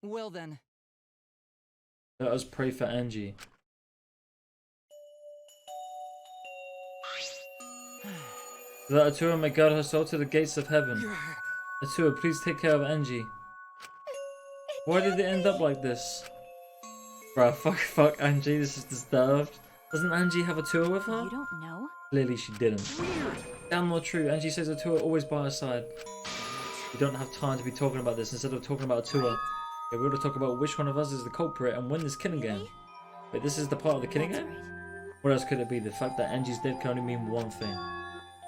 Well then. Let us pray for Angie. That Atua may guide her soul to the gates of heaven. Atua, please take care of Angie. Why did it end up like this? Bruh, fuck Angie, this is disturbed. Doesn't Angie have Atua with her? You don't know? Clearly she didn't. Damn not true, Angie says Atua always by her side. We don't have time to be talking about this instead of talking about Atua. Yeah, we ought to talk about which one of us is the culprit and win this killing game. Wait, this is the part of the killing game? What else could it be? The fact that Angie's dead can only mean one thing.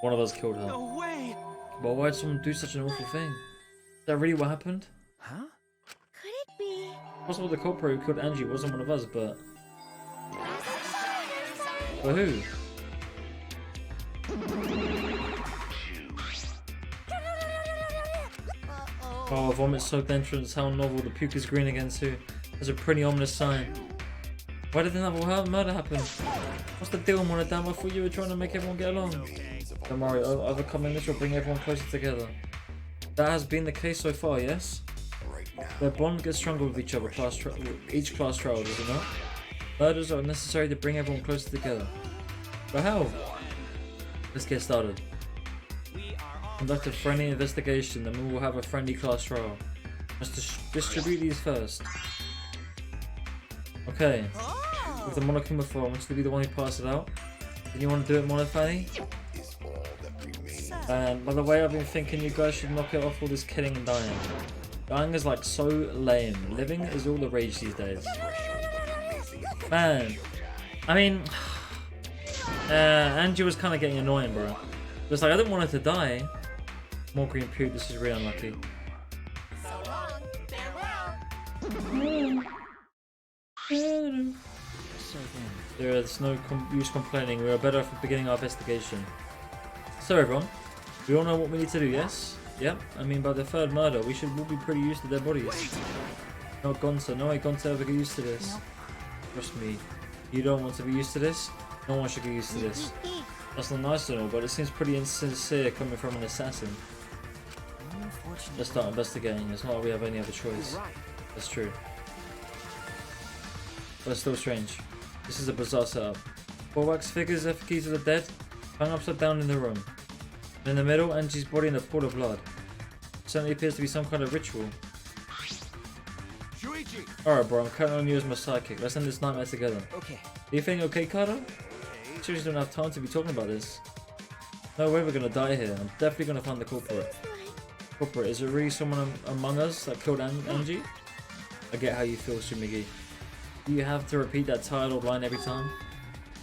One of us killed her. No way! But why did someone do such an awful thing? Is that really what happened? Huh? Could it be? It's possible the culprit who killed Angie wasn't one of us, but... But who? Oh, vomit-soaked entrance, how novel, the puke is green again too. That's a pretty ominous sign. Why did another murder happen? What's the deal, Monodam? I thought you were trying to make everyone get along. Don't worry, overcoming this will bring everyone closer together. That has been the case so far, yes? Their bond gets stronger with each other, each class trial, does it not? Murders are necessary to bring everyone closer together. But how? Let's get started. Conduct a friendly investigation, then we will have a friendly class trial. Must distribute these first. Okay. With the monokuma file, I want you to be the one who passes it out. Then you want to do it, Monofani? And by the way, I've been thinking you guys should knock it off all this killing and dying. Dying is like so lame. Living is all the rage these days. Man, I mean, Angie was kind of getting annoying, bro. It's like I didn't want her to die. More green puke. This is really unlucky. There's no use complaining. We are better off beginning our investigation. So everyone, we all know what we need to do, yes? Yep. I mean, by the third murder, we should all be pretty used to their bodies. Not Gonta. No way Gonta ever get used to this. Nope. Trust me. You don't want to be used to this. No one should get used to this. That's not nice at all, but it seems pretty insincere coming from an assassin. Let's start investigating. It's not like we have any other choice. That's true. But it's still strange. This is a bizarre setup. 4 wax figures, effigies of the dead, hung upside down in the room. And in the middle, Angie's body in a pool of blood. It certainly appears to be some kind of ritual. Alright bro, I'm counting on you as my sidekick. Let's end this nightmare together. Okay. Do you think okay, Carter? Seriously don't have time to be talking about this. No way we're gonna die here. I'm definitely gonna find the culprit. Culprit, is it really someone among us that killed Angie? I get how you feel, Sumigi. Do you have to repeat that tired old line every time?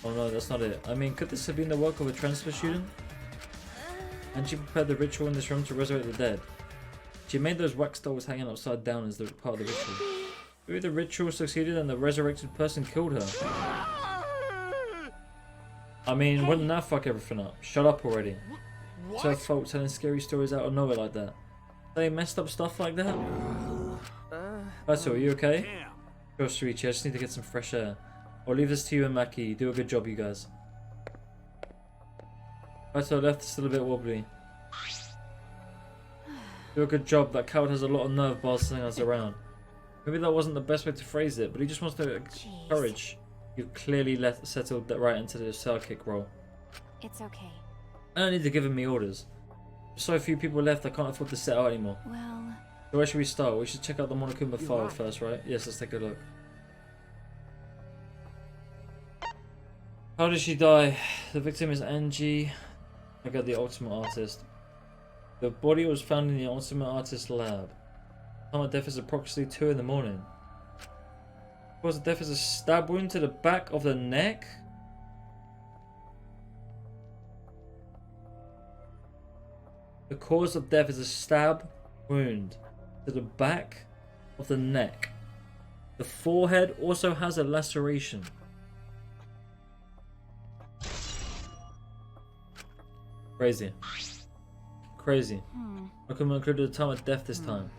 Oh no, that's not it. I mean, could this have been the work of a transfer student? Angie prepared the ritual in this room to resurrect the dead. She made those wax dolls hanging upside down as part of the ritual. Maybe the ritual succeeded and the resurrected person killed her. I mean, wouldn't that fuck everything up? Shut up already. It's her fault telling scary stories out of nowhere like that. They messed up stuff like that? That's all, are you okay? Sure, Shuichi, I just need to get some fresh air. I'll leave this to you and Maki. Do a good job, you guys. Right to the left is still a bit wobbly. Do a good job. That coward has a lot of nerve bossing us around. Maybe that wasn't the best way to phrase it, but he just wants to encourage. You clearly settled that right into the sidekick role. It's okay. I don't need to give me orders. There's so few people left, I can't afford to sit out anymore. Well... So where should we start? We should check out the monokuma file first, right? Yes, let's take a look. How did she die? The victim is Angie. I got the ultimate artist. The body was found in the ultimate artist lab. Time of death is approximately 2 in the morning. Cause of death is a stab wound to the back of the neck? The cause of death is a stab wound to the back of the neck. The forehead also has a laceration. Crazy. Crazy. I couldn't include the time of death this time.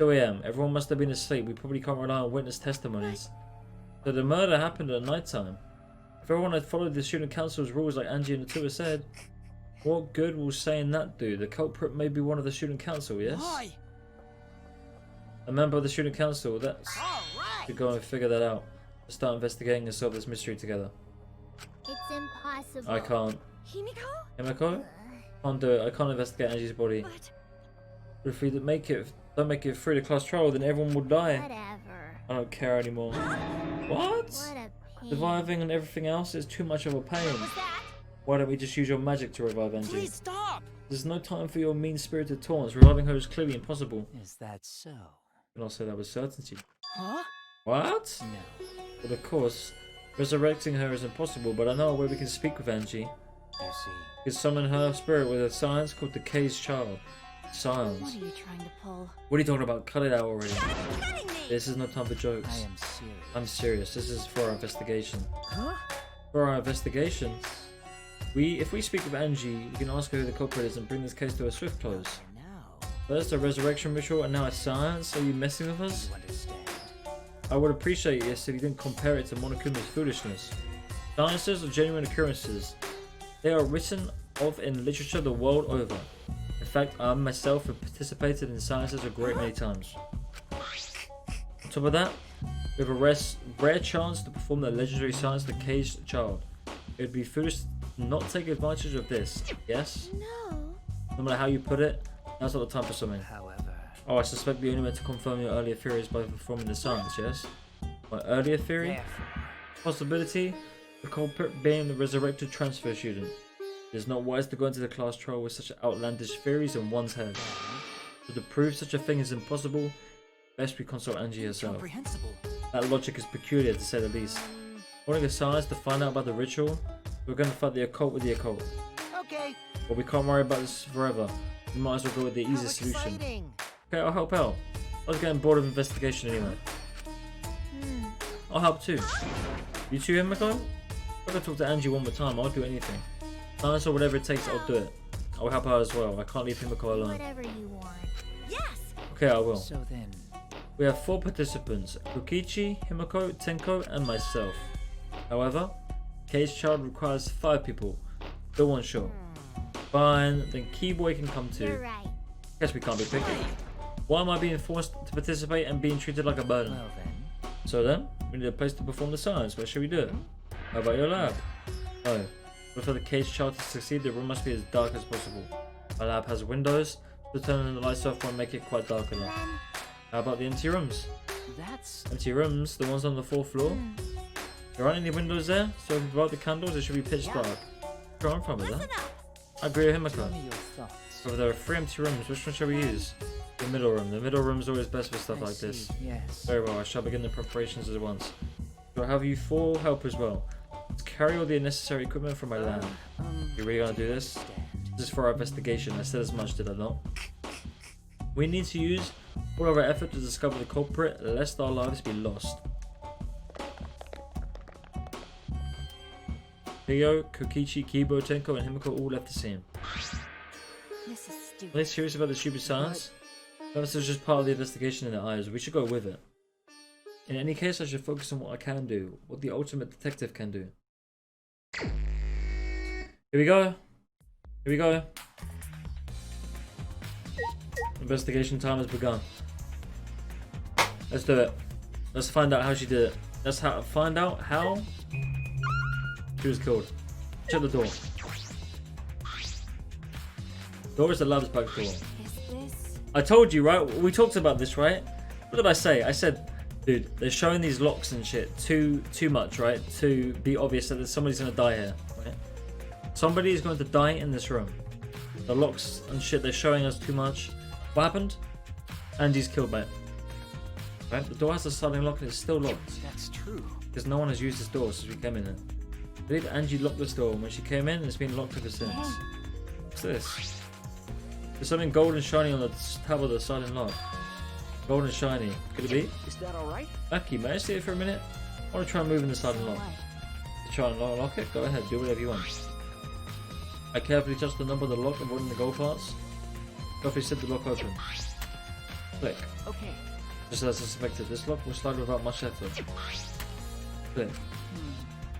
2 AM. Everyone must have been asleep. We probably can't rely on witness testimonies. So the murder happened at night time. If everyone had followed the student council's rules like Angie and Natua said, what good will saying that do? The culprit may be one of the student council, yes? Why? A member of the student council, that's... All right. to go and figure that out. Let's start investigating and solve this mystery together. It's impossible. I can't. Himiko? Himiko? Can't do it. I can't investigate Angie's body. But But if we don't make it through the class trial, then everyone will die. whatever. I don't care anymore. What? What a pain. Surviving and everything else is too much of a pain. What was that? Why don't we just use your magic to revive Angie? Please stop. There's no time for your mean-spirited taunts. Reviving her is clearly impossible. Is that so? And I'll say that with certainty. Huh? What? No. But of course, resurrecting her is impossible, but I know a way we can speak with Angie. You see. We can summon her spirit with a science called the K's Child. Science. What are you trying to pull? What are you talking about? Cut it out already. Cutting me! This is no time for I jokes. am serious. I'm serious. This is for our investigation. Huh? For our investigation, if we speak with Angie, we can ask her who the culprit is and bring this case to a swift close. For now, First a resurrection ritual and now a science? Are you messing with us? you understand. I would appreciate this if you didn't compare it to Monokuma's foolishness. Sciences are genuine occurrences. They are written of in literature the world over. In fact, I myself have participated in sciences a great many times. On top of that, we have a rare chance to perform the legendary science, the Caged Child. It would be foolish to not take advantage of this, yes? No. No matter how you put it, now's not the time for something. However, Oh, I suspect the only way to confirm your earlier theory is by performing the science, yes? My earlier theory? therefore, Possibility? The culprit being the resurrected transfer student. It is not wise to go into the class trial with such outlandish theories in one's head. So to prove such a thing is impossible, best we consult Angie herself. incomprehensible. That logic is peculiar to say the least. Wanting a science to find out about the ritual, we're going to fight the occult with the occult. Okay. But we can't worry about this forever. We might as well go with the easiest solution. Okay, I'll help out. I was getting bored of investigation anyway. I'll help too. You too, Himiko? If I can talk to Angie one more time, I'll do anything. Science or whatever it takes, I'll do it. I'll help out as well. I can't leave Himiko alone. Whatever you want. Yes! Okay, I will. So then, We have 4 participants. Kokichi, Himiko, Tenko, and myself. However, K's Child requires 5 people. Still one shot. Fine, then Keyboy can come You're too. right. Guess we can't be picky. Why am I being forced to participate and being treated like a burden? well then, So then, we need a place to perform the science. Where should we do it? How about your lab? Oh, but for the Caged Child to succeed, the room must be as dark as possible. My lab has windows, so turning the lights off won't make it quite dark enough. Then, How about the empty rooms? that's Empty rooms, the ones on the 4th floor? There aren't any windows there, so if we blow out the candles, it should be pitch dark. Sure, I'm fine with that. I agree with tell Himiko. me your thoughts. So there are 3 empty rooms, which one shall we use? The middle room. The middle room is always best for stuff I like this. see, yes. Very well, I shall begin the preparations at once. So I have you 4 help as well. Let's carry all the necessary equipment from my lab. You really gonna do this? This is for our investigation. I said as much, did I not? We need to use all of our effort to discover the culprit, lest our lives be lost. Ryo, Kokichi, Kibo, Tenko, and Himiko all left the scene. this is Are stupid. they serious about the stupid science? This is just part of the investigation in their eyes. We should go with it. In any case, I should focus on what I can do, what the ultimate detective can do. Here we go. Here we go. Investigation time has begun. Let's do it. Let's find out how she did it. Let's find out how she was killed. Shut the door. Door is the lab's back door. Is this? I told you, right? We talked about this, right? What did I say? I said, dude, they're showing these locks and shit too much, right? To be obvious that somebody's gonna die here, right? Somebody is going to die in this room. The locks and shit, they're showing us too much. What happened? Andy's killed, mate. Right? The door has a sliding lock and it's still locked. That's true. Because no one has used this door since we came in here. I believe Angie locked this door when she came in and it's been locked ever since. What's this? There's something gold and shiny on the tab of the silent lock. Gold and shiny. Could it be? Is that alright? Aki, may I see it for a minute? I want to try and move in the silent lock. Try and lock it? Go ahead, do whatever you want. I carefully touched the number of the lock, avoiding the gold parts. Carefully set the lock open. Click. Okay. Just as I suspected, this lock will slide without much effort. Click.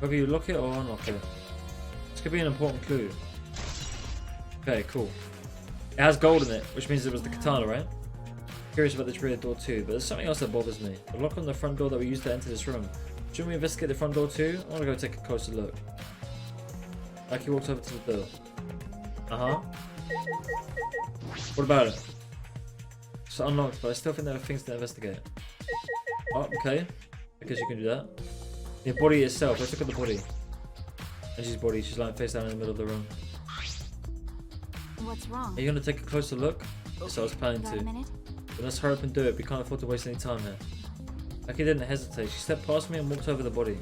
Whether you lock it or unlock it. This could be an important clue. Okay, cool. It has gold in it, which means it was the katana, right? Curious about the rear door too, but there's something else that bothers me. The lock on the front door that we used to enter this room. Shouldn't we investigate the front door too? I want to go take a closer look. Like he walks over to the door. Uh-huh. What about it? It's unlocked, but I still think there are things to investigate. Oh, okay. I guess you can do that. The body itself, let's look at the body. Angie's body, she's lying face down in the middle of the room. What's wrong? Are you going to take a closer look? Yes, I was planning Got a to. minute? But let's hurry up and do it, we can't afford to waste any time here. Aki didn't hesitate, she stepped past me and walked over the body.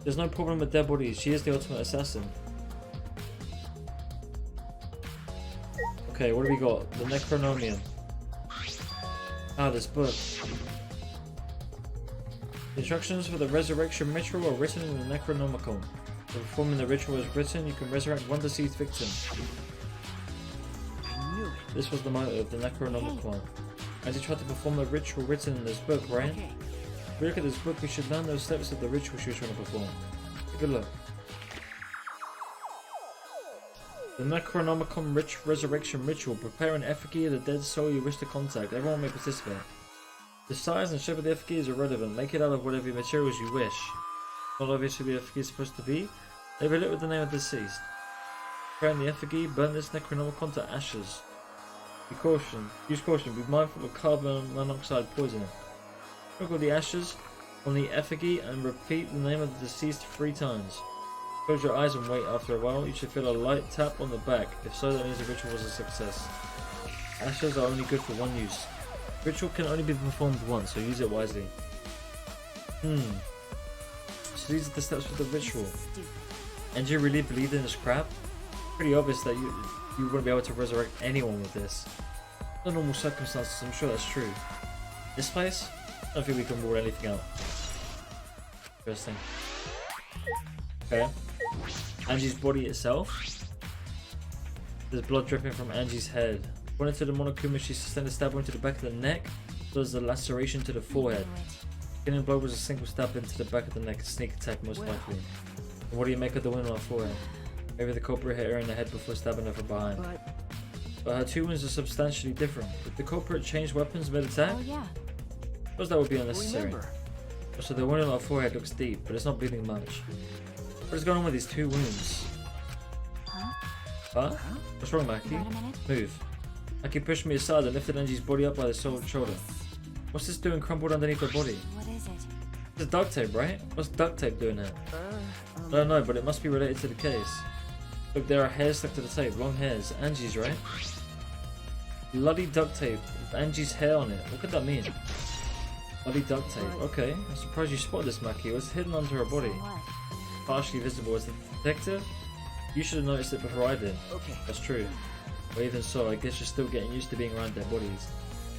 There's no problem with dead bodies, she is the ultimate assassin. Okay, what do we got? The Necronomium. Ah, this book. The instructions for the resurrection ritual are written in the Necronomicon. When performing the ritual is written, you can resurrect one deceased victim. I knew it. This was the motto of the Necronomicon. As he tried to perform the ritual written in this book, right? Okay. If we look at this book, we should learn those steps of the ritual she was trying to perform. Take a look. The Necronomicon resurrection ritual. Prepare an effigy of the dead soul you wish to contact. Everyone may participate. The size and shape of the effigy is irrelevant. Make it out of whatever materials you wish. Not obviously the effigy is supposed to be. Label it with the name of the deceased. Preparing the effigy, burn this Necronomicon to ashes. Use caution. Be mindful of carbon monoxide poisoning. Sprinkle the ashes on the effigy and repeat the name of the deceased 3 times. Close your eyes and wait. After a while, you should feel a light tap on the back. If so, that means the ritual was a success. Ashes are only good for one use. Ritual can only be performed once, so use it wisely. So these are the steps for the ritual. And you really believe in this crap? Pretty obvious that you wouldn't be able to resurrect anyone with this. Under normal circumstances, I'm sure that's true. This place? I don't think we can rule anything out. Interesting. Okay. Angie's body itself. There's blood dripping from Angie's head. According to the monokuma, she sustained a stab wound to the back of the neck, as well as a laceration to the forehead. Killing blow was a single stab into the back of the neck, a sneak attack most likely. And what do you make of the wound on her forehead? Maybe the culprit hit her in the head before stabbing her from behind. But her 2 wounds are substantially different. Did the culprit change weapons mid-attack? Oh yeah. I suppose that would be unnecessary. Remember. Also, the wound on her forehead looks deep, but it's not bleeding much. What is going on with these 2 wounds? Huh? What's wrong, Maki? Got a minute? Move. Maki pushed me aside and lifted Angie's body up by the shoulder. What's this doing crumpled underneath her body? What is it? It's duct tape, right? What's duct tape doing here? I don't know, but it must be related to the case. Look, there are hairs stuck to the tape. Long hairs. Angie's, right? Bloody duct tape with Angie's hair on it. What could that mean? Bloody duct tape. Okay. I'm surprised you spotted this, Maki. It was hidden under her body. So what? Partially visible as the detective? You should have noticed it before I did. Okay. That's true. But even so, I guess you're still getting used to being around dead bodies.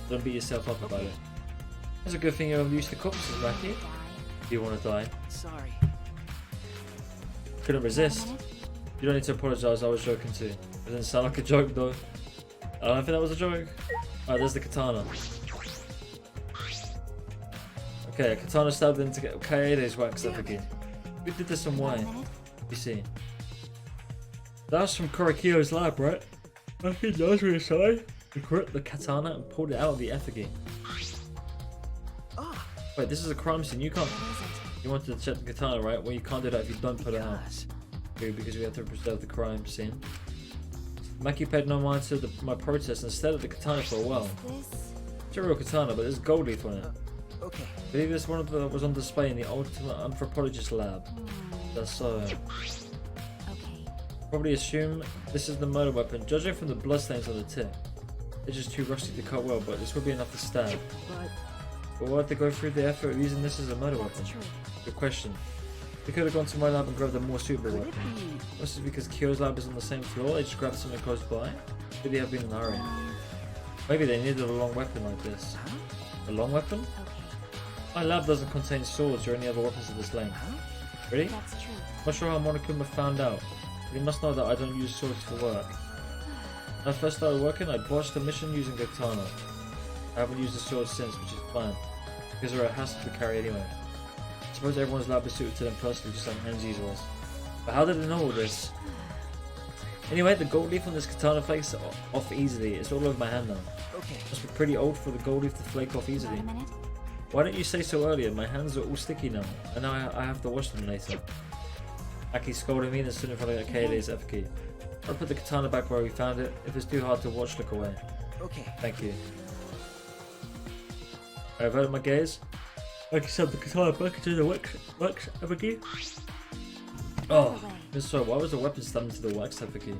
Don't beat yourself up about it. It's a good thing you're used to corpses, Maki. Die. You want to die? Sorry. Couldn't resist. You don't need to apologise, I was joking too. It didn't sound like a joke though. I don't think that was a joke. Alright, there's the katana. Okay, a katana stabbed into Kaede's wax effigy. Who did this and why? You see. That's from Korikyo's lab, right? I think that's what you say. He gripped the katana and pulled it out of the effigy. Ah, Wait, this is a crime scene. You can't. What is it? You wanted to check the katana, right? Well, you can't do that if you don't put it out. because Because we have to preserve the crime scene. Maki paid no mind to my protest and stared at the katana for a while. This. It's a real katana, but there's gold leaf on it. okay. I believe this one of the was on display in the ultimate anthropologist lab. That's so. Okay. Probably assume this is the murder weapon, judging from the bloodstains on the tip. It's just too rusty to cut well, but this would be enough to stab. But why did they go through the effort of using this as a murder weapon? True. Good question. We could have gone to my lab and grabbed a more suitable Could it weapon. be? This is because Kyo's lab is on the same floor, they just grabbed something close by. Could they have been in a hurry? Maybe they needed a long weapon like this. Huh? A long weapon? Okay. My lab doesn't contain swords or any other weapons of this length. Huh? Really? That's true. Not sure how Monokuma found out. But he must know that I don't use swords for work. When I first started working, I botched the mission using a katana. I haven't used a sword since, which is fine, because they're a hassle to carry anyway. suppose everyone's lab is suited to them personally, just like Anji's was. But how did they know all this? Anyway, the gold leaf on this katana flakes off easily. It's all over my hand now. Okay. Must be pretty old for the gold leaf to flake off easily. Wait a minute. Why didn't you say so earlier? My hands are all sticky now, and now I have to wash them later. Aki scolded me, then stood in front of Kaede's effigy. I'll put the katana back where we found it. If it's too hard to watch, look away. Okay. Thank you. I averted my gaze. Aki shoved the katana back into the wax effigy. Oh, so why was the weapon stabbed into the wax effigy?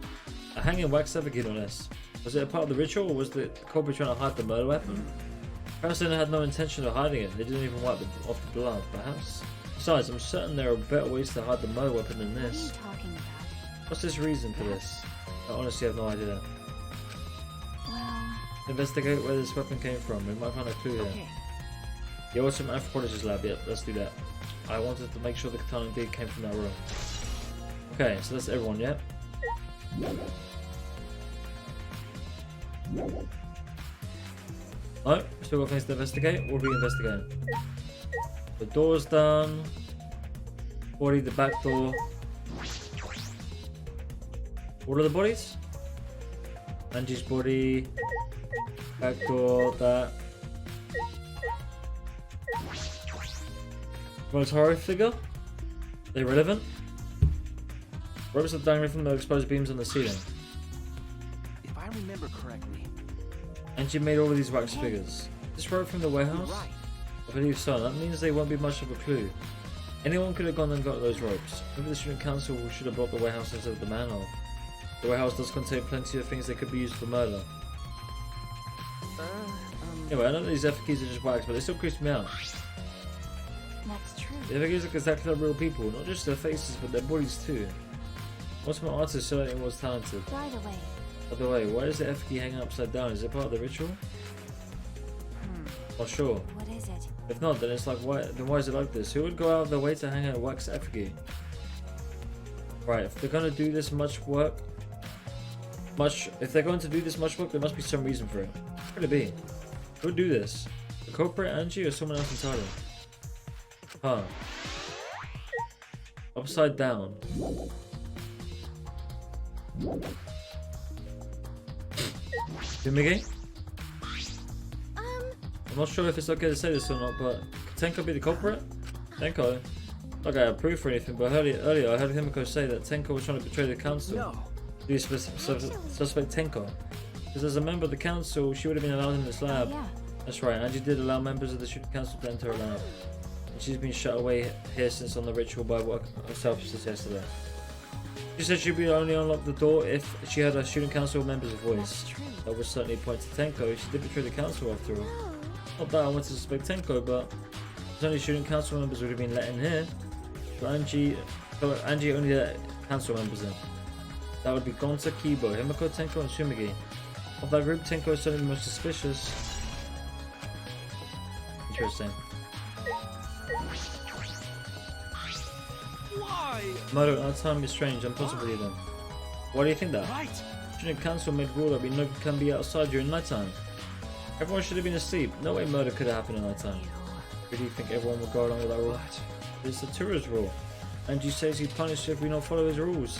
A hanging wax effigy, no less. Was it a part of the ritual, or was the culprit trying to hide the murder weapon? Perhaps they had no intention of hiding it. They didn't even wipe off the blood, perhaps. Besides, I'm certain there are better ways to hide the murder weapon than What are you this. talking about? What's this reason for this? I honestly have no idea. Well, Investigate where this weapon came from. We might find a clue here. Okay. The awesome anthropologist lab. Yep, let's do that. I wanted to make sure the katana indeed came from that room. Okay, so that's everyone, yeah? No, still got things to investigate. What are we investigating? The door's done. Body, the back door. What are the bodies? Anji's body. Back door, that. Most horror figure? They relevant? Ropes are dangling from the exposed beams on the ceiling. If I remember correctly. Anji made all of these wax figures. This rope from the You're warehouse? right. I believe so. That means they won't be much of a clue. Anyone could have gone and got those ropes. Maybe the student council should have brought the warehouse instead of the manhole. The warehouse does contain plenty of things that could be used for murder. Anyway, I know these effigies are just wax, but they still creep me out. that's true. The effigies look exactly like real people, not just their faces, but their bodies too. What's my artist certainly was talented. By the way, By the way, why is the effigy hanging upside down? Is it part of the ritual? Not sure. what is it? If not, then it's like, why is it like this? Who would go out of their way to hang a wax effigy? Right, if they're going to do this much work, there must be some reason for it. What could it be? Who would do this? The culprit, Anji, or someone else entirely? Huh. Upside down. Migi? I'm not sure if it's okay to say this or not, but could Tenko be the culprit? Tenko? Not I have proof or anything, but earlier I heard Himiko say that Tenko was trying to betray the council. No. Do you suspect Tenko? Because as a member of the council, she would have been allowed in this lab. Yeah. That's right, Angie did allow members of the student council to enter her lab. And she's been shut away here since on the ritual by herself since yesterday. She said she'd be only unlock the door if she had her student council member's voice. That's true. That would certainly point to Tenko. She did betray the council after all. Not that I want to suspect Tenko, but there's only student council members would have been let in here. So Angie only let council members in. That would be Gonta, Kibo, Himiko, Tenko, and Shumigi. Of that group, Tenko is certainly the most suspicious. Interesting. Why? Murder at night time is strange and possibly even. Why do you think that? Right. Student council made rule that we no can be outside during night time. Everyone should have been asleep. No way murder could have happened at night time. Who do you think everyone would go along with that rule? It's the tourist rule. Angie says he'd punish if we don't follow his rules.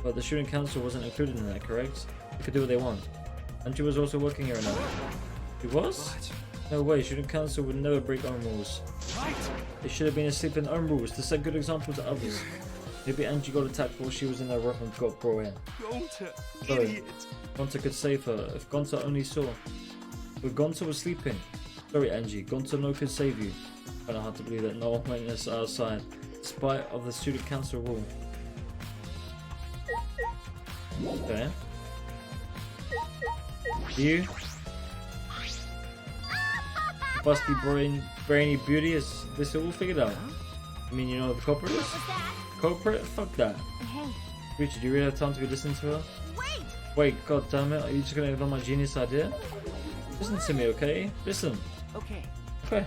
But the student council wasn't included in that, correct? They could do what they want. Angie was also working here now. He was? What? No way, student council would never break own rules. Right. They should have been asleep in their own rules to set good example to others. Maybe Angie got attacked while she was in her room and got brought in. Gonta, Sorry. idiot. Gonta could save her if Gonta only saw. But Gonta was sleeping. Sorry Angie, Gonta no could save you. Kinda hard to believe that no one went outside, despite of the student council rule. Okay. You? Busty brainy beauty, is this all figured out? I mean, you know what the culprit is? Culprit? Fuck that. Hey, Richard, do you really have time to be listening to her? wait! Wait, god damn it, are you just gonna ignore my genius idea? Listen to me, okay? Listen. Okay. Okay.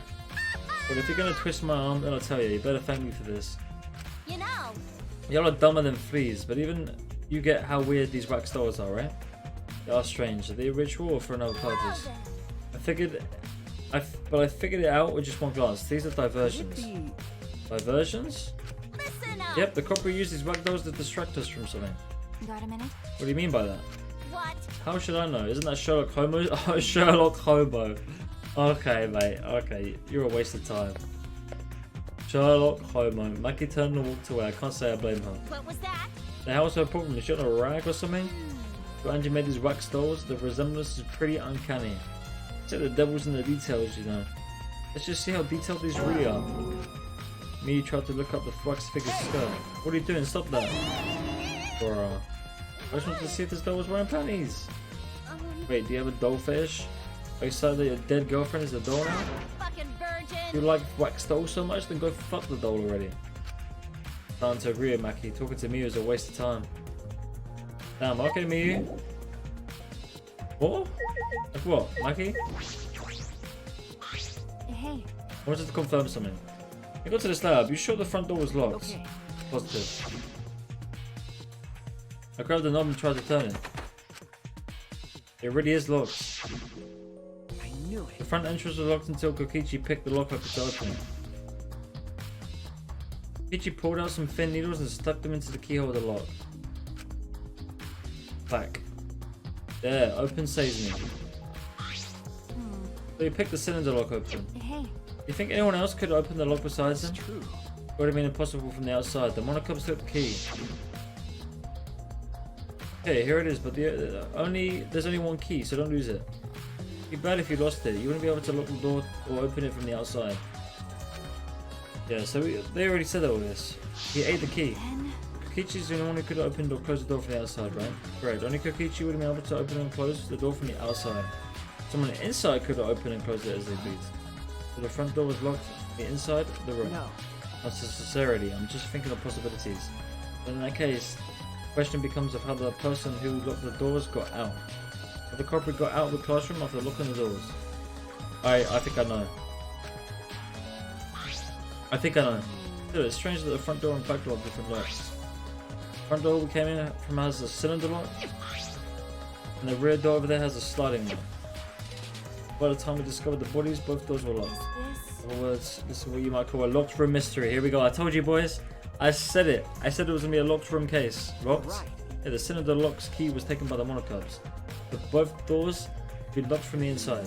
Well, if you're gonna twist my arm, then I'll tell you, you better thank me for this. You know, Y'all are dumber than fleas, but even you get how weird these wax dolls are, right? They are strange. Are they a ritual or for another purpose? I figured it out with just one glance. These are Could it diversions. be Diversions? Listen up. Yep, the copper used these whack dolls to distract us from something. Got a minute? What do you mean by that? What? How should I know? Isn't that Sherlock Homo? Oh, Sherlock Hobo. Okay, mate. Okay, you're a waste of time. Sherlock Homo. Maki turned and walked away. I can't say I blame her. What was that? Now, how's her problem? Is she on a rag or something? But Angie made these wax dolls. The resemblance is pretty uncanny. It's like the devil's in the details, you know. Let's just see how detailed these really are. Me tried to look up the wax figure's skirt. What are you doing? Stop that. Bruh. I just wanted to see if this doll was wearing panties. Wait, do you have a doll fetish? Are you excited that your dead girlfriend is a doll now? Fucking virgin. You like wax dolls so much? Then go fuck the doll already. Time to agree, Maki. Talking to me is a waste of time. Damn, okay, Miyu. What? Like what, Maki? Hey. I wanted to confirm something. You got to this lab. You sure the front door was locked? Okay. Positive. I grabbed the knob and tried to turn it. It really is locked. I knew The it. front entrance was locked until Kokichi picked the lock up to open it. Kokichi pulled out some thin needles and stuck them into the keyhole of the lock. Back. There, open saves me. So he picked the cylinder lock open. Hey. You think anyone else could open the lock besides him? It's true. It would have been impossible from the outside. The monokuma took the key. Okay, here it is, but there's only one key, so don't lose it. It'd be bad if you lost it. You wouldn't be able to lock the door or open it from the outside. Yeah, so they already said all this. He ate the key. Then. Kokichi's the only one who could open or close the door from the outside, right? Correct. Only Kokichi would have been able to open and close the door from the outside. Someone inside could open and close it as they please. So the front door was locked from the inside of the room. No. Not necessarily. I'm just thinking of possibilities. But in that case, the question becomes of how the person who locked the doors got out. How the culprit got out of the classroom after locking the doors. I think I know. I think I know. Dude, it's strange that the front door and back door have different locks. Front door we came in from has a cylinder lock, and the rear door over there has a sliding lock. By the time we discovered the bodies, both doors were locked. This. In other words, this is what you might call a locked room mystery. Here we go. I told you, boys. I said it. I said it was gonna be a locked room case. Locked? Right. Yeah, the cylinder lock's key was taken by the monokubs. But both doors be locked from the inside.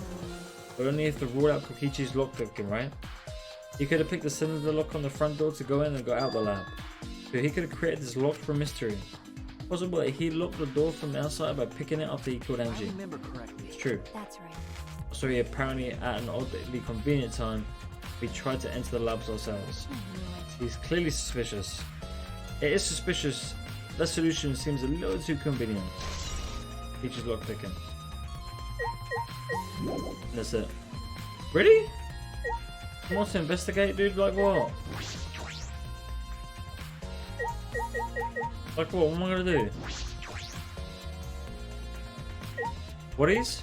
But only if the rule out Kokichi's lockpicking, right? He could have picked the cylinder lock on the front door to go in and go out the lab. So he could have created this locked room mystery. Possible that he locked the door from the outside by picking it after he killed If I Angie. remember correctly. It's true. That's right. So he apparently, at an oddly convenient time, we tried to enter the labs ourselves. I knew He's clearly suspicious. It is suspicious. That solution seems a little too convenient. He just lockpicking. That's it. Really? You want to investigate, dude? Like what? Like what? What am I gonna do? What is?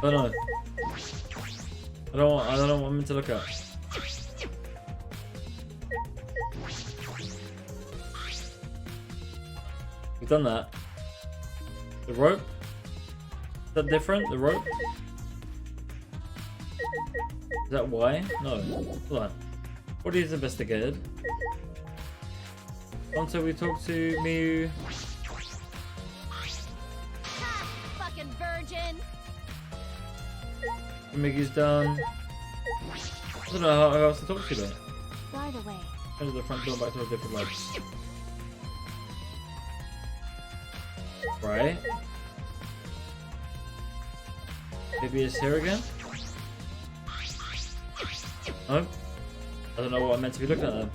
I don't know. I don't know what I'm meant to look at. We've done that. The rope? Is that different? The rope? Is that why? No. Hold on. What is investigated? Until we talk to Miyu. Ha! Fucking virgin. Miggy's done. I don't know how else to talk to though. By the way. Enter the front door back to a different lights. Right? Maybe it's here again? No? I don't know what I'm meant to be looking at then.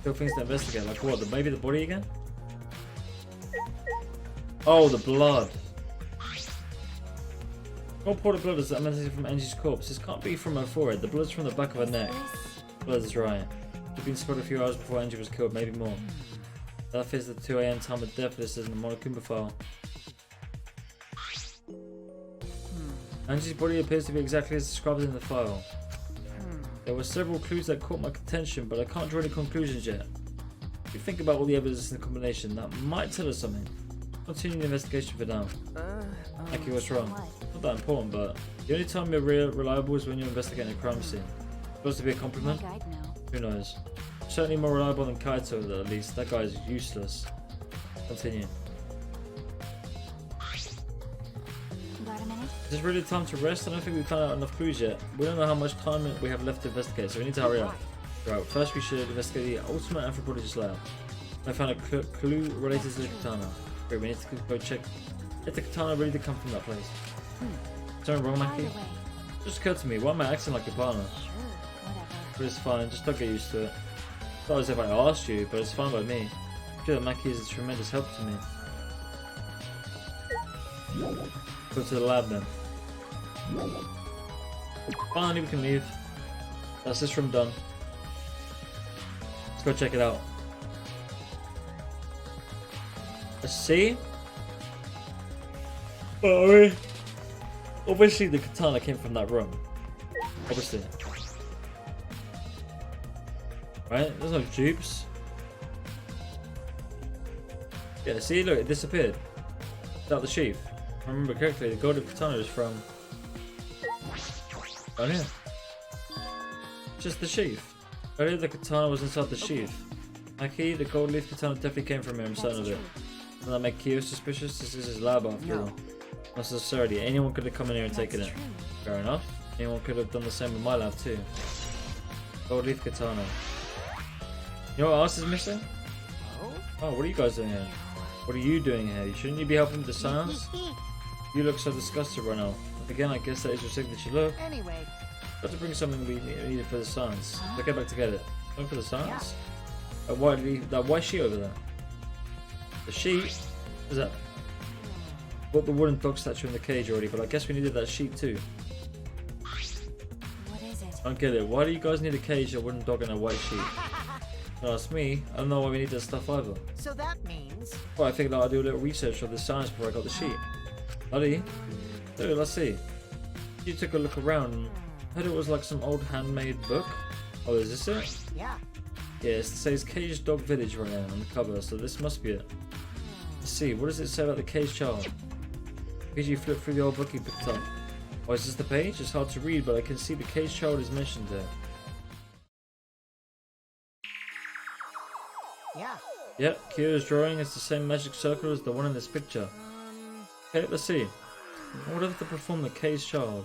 Still things to investigate, like what? Maybe the body again? Oh, the blood. What port of blood is that meant to be from Angie's corpse? This can't be from her forehead. The blood's from the back of her neck. Blood is right. She'd been spotted a few hours before Angie was killed, maybe more. That fits the 2 AM time of death list in the monokuma file. Angie's body appears to be exactly as described in the file. There were several clues that caught my attention, but I can't draw any conclusions yet. If you think about all the evidence in the combination, that might tell us something. Continue the investigation for now. Maki, what's wrong? What? Not that important, but the only time you're reliable is when you're investigating a crime scene. Supposed to be a compliment? Like I'd know. Who knows? Certainly more reliable than Kaito, at least. That guy's useless. Continue. Got a minute? Is this really time to rest? I don't think we've found out enough clues yet. We don't know how much time we have left to investigate, so we need to hurry up. Right, first we should investigate the ultimate anthropologist lab. I found a clue related to the katana. Great, we need to go check if the katana really did come from that place. Something wrong, By the Maki? way. Just occurred to me, why am I acting like your partner? Sure, whatever. But it's fine, just don't get used to it. It's not as if I asked you, but it's fine by me. I feel that Maki is a tremendous help to me. Go to the lab then. Finally we can leave. That's this room done. Let's go check it out. Let's see. Oh, obviously the katana came from that room. Obviously. Right? There's no dupes. Yeah, see, look, it disappeared. Without the sheath. If I remember correctly, the golden katana is from down here. Just the sheath. Earlier the katana was inside the sheath. Maki, the gold leaf katana definitely came from here, I'm certain of it. Doesn't that make Kyo suspicious? This is his lab after all. Not necessarily. Anyone could have come in here and taken it. Fair enough. Anyone could have done the same with my lab too. Gold leaf katana. You know what else is missing? Oh, what are you guys doing here? What are you doing here? Shouldn't you be helping with the science? You look so disgusted right now. Again, I guess that is your signature look. Anyway. Got to bring something we needed for the science. Let's get back together. Going for the science? That white sheet over there. The sheet? What is that? Bought the wooden dog statue in the cage already, but I guess we needed that sheet too. What is it? I don't get it. Why do you guys need a cage, a wooden dog, and a white sheet? Don't ask me. I don't know why we need that stuff either. So that means. Well, I figured I'd do a little research of the science before I got the sheet. Buddy, dude, let's see. You took a look around and heard it was like some old handmade book. Oh, is this it? Yeah. Yes, it says Caged Dog Village right now on the cover, so this must be it. Let's see, what does it say about the caged child? Could you flip through the old book you picked up? Oh, is this the page? It's hard to read, but I can see the caged child is mentioned there. Yeah. Yep, Kyo's drawing is the same magic circle as the one in this picture. Okay, let's see. In order to perform the caged child,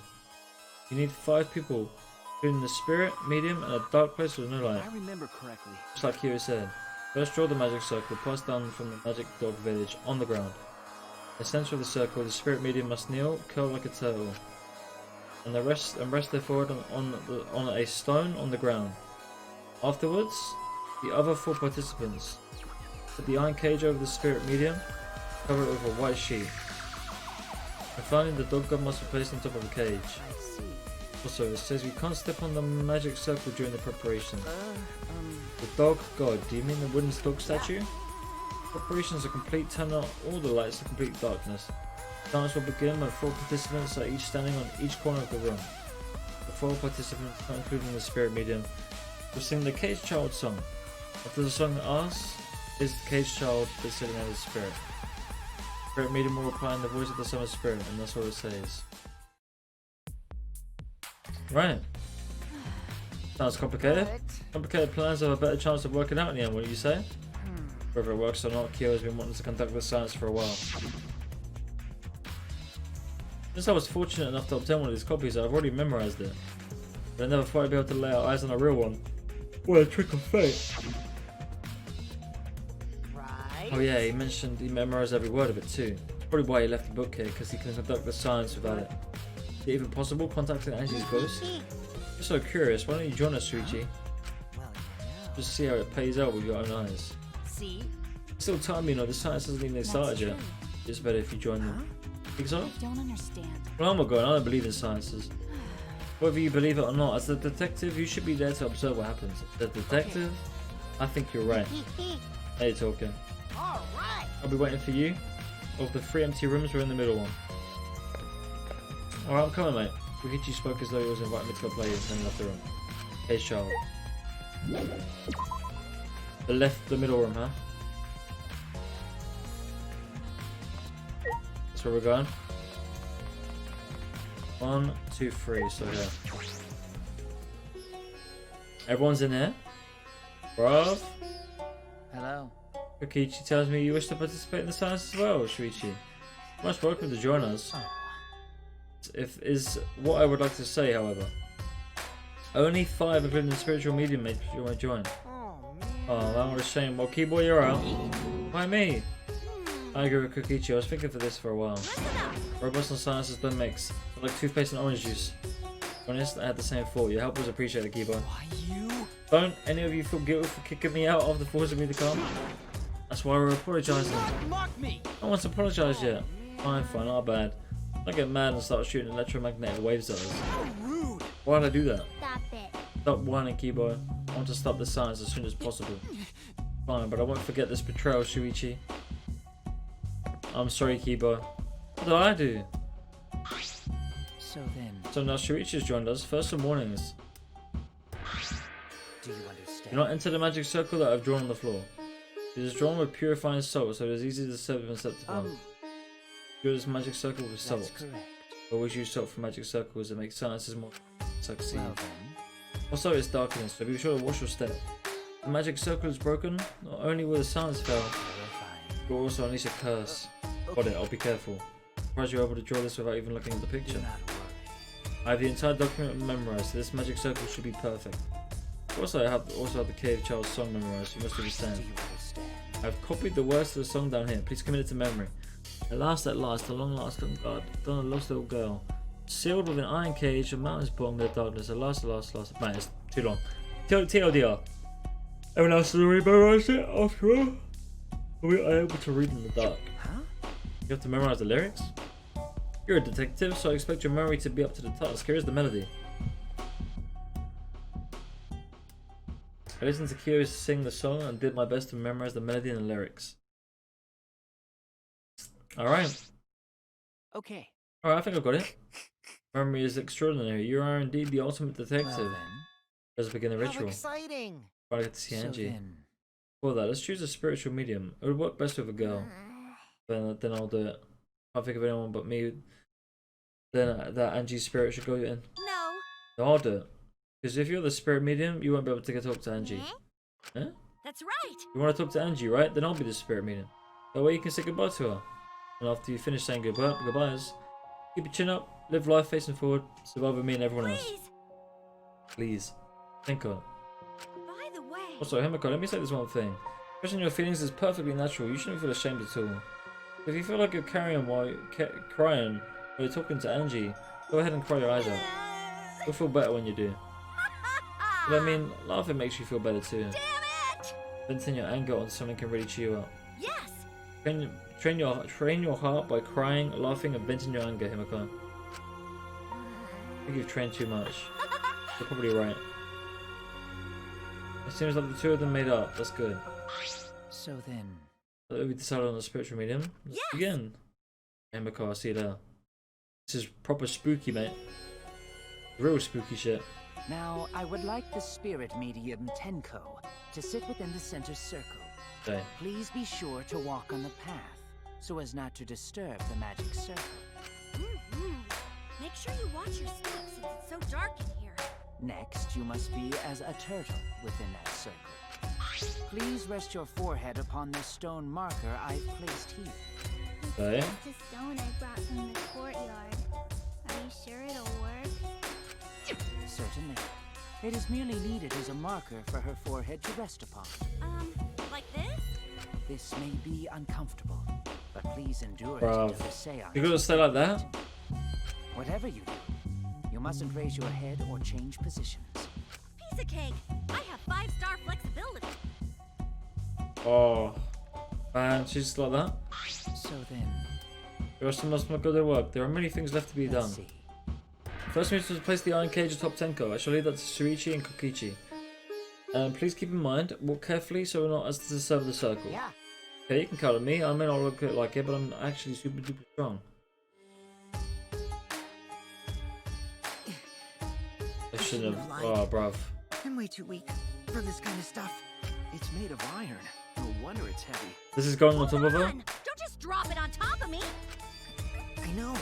you need 5 people, including the spirit, medium, and a dark place with no light. I remember correctly. Just like Kyo said. First draw the magic circle, passed down from the magic dog village on the ground. In the center of the circle, the spirit medium must kneel, curl like a turtle, and rest their forehead on a stone on the ground. Afterwards, the other 4 participants put the iron cage over the spirit medium, cover it with a white sheet. And finally, the dog god must be placed on top of the cage. I see. Also, it says you can't step on the magic circle during the preparation. The dog god, do you mean the wooden dog statue? Preparations are complete, turn out all the lights to complete darkness. The dance will begin when 4 participants are each standing on each corner of the room. The 4 participants, not including the spirit medium, will sing the Caged Child song. After the song asks, is the Caged Child designated spirit? Spirit medium will reply in the voice of the summer spirit, and that's what it says. Right. Sounds complicated. Complicated plans have a better chance of working out in the end, wouldn't you say? Whether it works or not, Kyo has been wanting to conduct the science for a while. Since I was fortunate enough to obtain one of these copies, I've already memorized it. But I never thought I'd be able to lay our eyes on a real one. What a trick of fate! Right. Oh yeah, he mentioned he memorized every word of it too. Probably why he left the book here, because he can conduct the science without it. Is it even possible contacting Angie's ghost? I'm so curious, why don't you join us, Suichi? Well, yeah. Just see how it pays out with your own eyes. See? Still time, you know, the science hasn't even started yet. It's better if you join them. Think so? I don't understand. Well, I'm not going, I don't believe in sciences. Whether you believe it or not, as the detective, you should be there to observe what happens. The detective? I think you're right. Now you're talking. All right. I'll be waiting for you. Of the 3 empty rooms, we're in the middle one. Alright, I'm coming, mate. Kokichi spoke as though he was inviting me to go play and then left the room. Hey, Charlotte. The middle room, huh? That's where we're going. 1, 2, 3. So here. Everyone's in here. Bruv. Hello. Kokichi tells me you wish to participate in the science as well, Shuichi. Most welcome to join us. If is what I would like to say, however. Only 5, including the spiritual medium, may join. Oh, man. Oh, man, what a shame. Well, Keyboy, you're out. Why me? I agree with Kokichi. I was thinking for this for a while. Robust and science is the mix. Like toothpaste and orange juice. To be honest, I had the same thought. Your help was appreciated, Keyboy. Why you? Don't any of you feel guilty for kicking me out after forcing me to come? That's why we're apologising. Mock me. No one's apologised yet. Fine, not bad. Don't get mad and start shooting electromagnetic waves at us. How rude. Why'd I do that? Stop it. Stop whining, Keyboy. I want to stop the science as soon as possible. Fine, but I won't forget this betrayal, Shuichi. I'm sorry, Keyboy. What did I do? So then, So now Shuichi's joined us. First some warnings. do you understand? Do not enter the magic circle that I've drawn on the floor. It is drawn with purifying salt, so it is easy to serve and set upon. Draw this magic circle with salt. That's correct. Always use salt for magic circles and make sciences more succeed. Well then, Also, it's darkness, so be sure to watch your step. If the magic circle is broken, not only will the science fail, we're fine. but will also unleash a curse. Got it, I'll be careful. Surprised you're able to draw this without even looking at the Do picture. not worry. I have the entire document memorized, so this magic circle should be perfect. Also, I have the Cave Child's song memorized, you must understand. Do you understand? I've copied the words to the song down here, please commit it to memory. At last, a long lasting God, done a lost little girl. Sealed with an iron cage, the mountains belong in the darkness. At last. Man, it's too long. TLDR. Everyone else has already memorized it after all. We are able to read in the dark. Huh? You have to memorize the lyrics? You're a detective, so I expect your memory to be up to the task. Here's the melody. I listened to Kyo sing the song and did my best to memorize the melody and the lyrics. Alright. Okay. Alright, I think I've got it. Memory is extraordinary. You are indeed the ultimate Well detective. then. Let's begin the How ritual. exciting. Try to get to see So Angie. then, For that, let's choose a spiritual medium. It would work best with a girl. Then I'll do it. Can't think of anyone but me. Then that Angie's spirit should go in. No. No, I'll do it. Because if you're the spirit medium, you won't be able to talk to Angie. Huh? That's right. You want to talk to Angie, right? Then I'll be the spirit medium. That way you can say goodbye to her. And after you finish saying goodbyes, keep your chin up, live life facing forward, survive with me and everyone else. Please. Please. Think on it. By the way. Also, Himiko, let me say this one thing. Expressing your feelings is perfectly natural. You shouldn't feel ashamed at all. If you feel like you're crying while you're talking to Angie, go ahead and cry your eyes out. You'll feel better when you do. But I mean, laughing makes you feel better too. Damn it! Venting your anger on something can really cheer you up. Yes. Train your heart by crying, laughing, and venting your anger, Himiko. I think you've trained too much. You're probably right. It seems like the two of them made up. That's good. so then, We decided on a spiritual medium. Let's begin. Himiko, I see you there. This is proper spooky, mate. Real spooky shit. now I would like the spirit medium Tenko to sit within the center circle. Okay. Please be sure to walk on the path, so as not to disturb the magic circle. Make sure you watch your steps since it's so dark in here. Next, you must be as a turtle within that circle. Please rest your forehead upon the stone marker I've placed here. Okay. It's a stone I brought from the courtyard. Are you sure it'll work? Certainly. It is merely needed as a marker for her forehead to rest upon. Like this? This may be uncomfortable, but please endure Bruv. it until the seance. You gotta stay like that? Whatever you do, you mustn't raise your head or change positions. Piece of cake. I have 5-star flexibility. Oh. Man, she's like that. So then, The rest of us must go to work. There are many things left to be let's done. see. First, we need to place the iron cage atop Tenko. I shall leave that to Shuichi and Kokichi. Please keep in mind, walk carefully so we're not as to disturb the circle. Yeah. Okay, you can count on me. I may not look like it, but I'm actually super duper strong. I shouldn't have. Oh, bruv. I'm way too weak for this kind of stuff. It's made of iron. No wonder it's heavy. This is going on top of her? Don't just drop it on top of me. I know.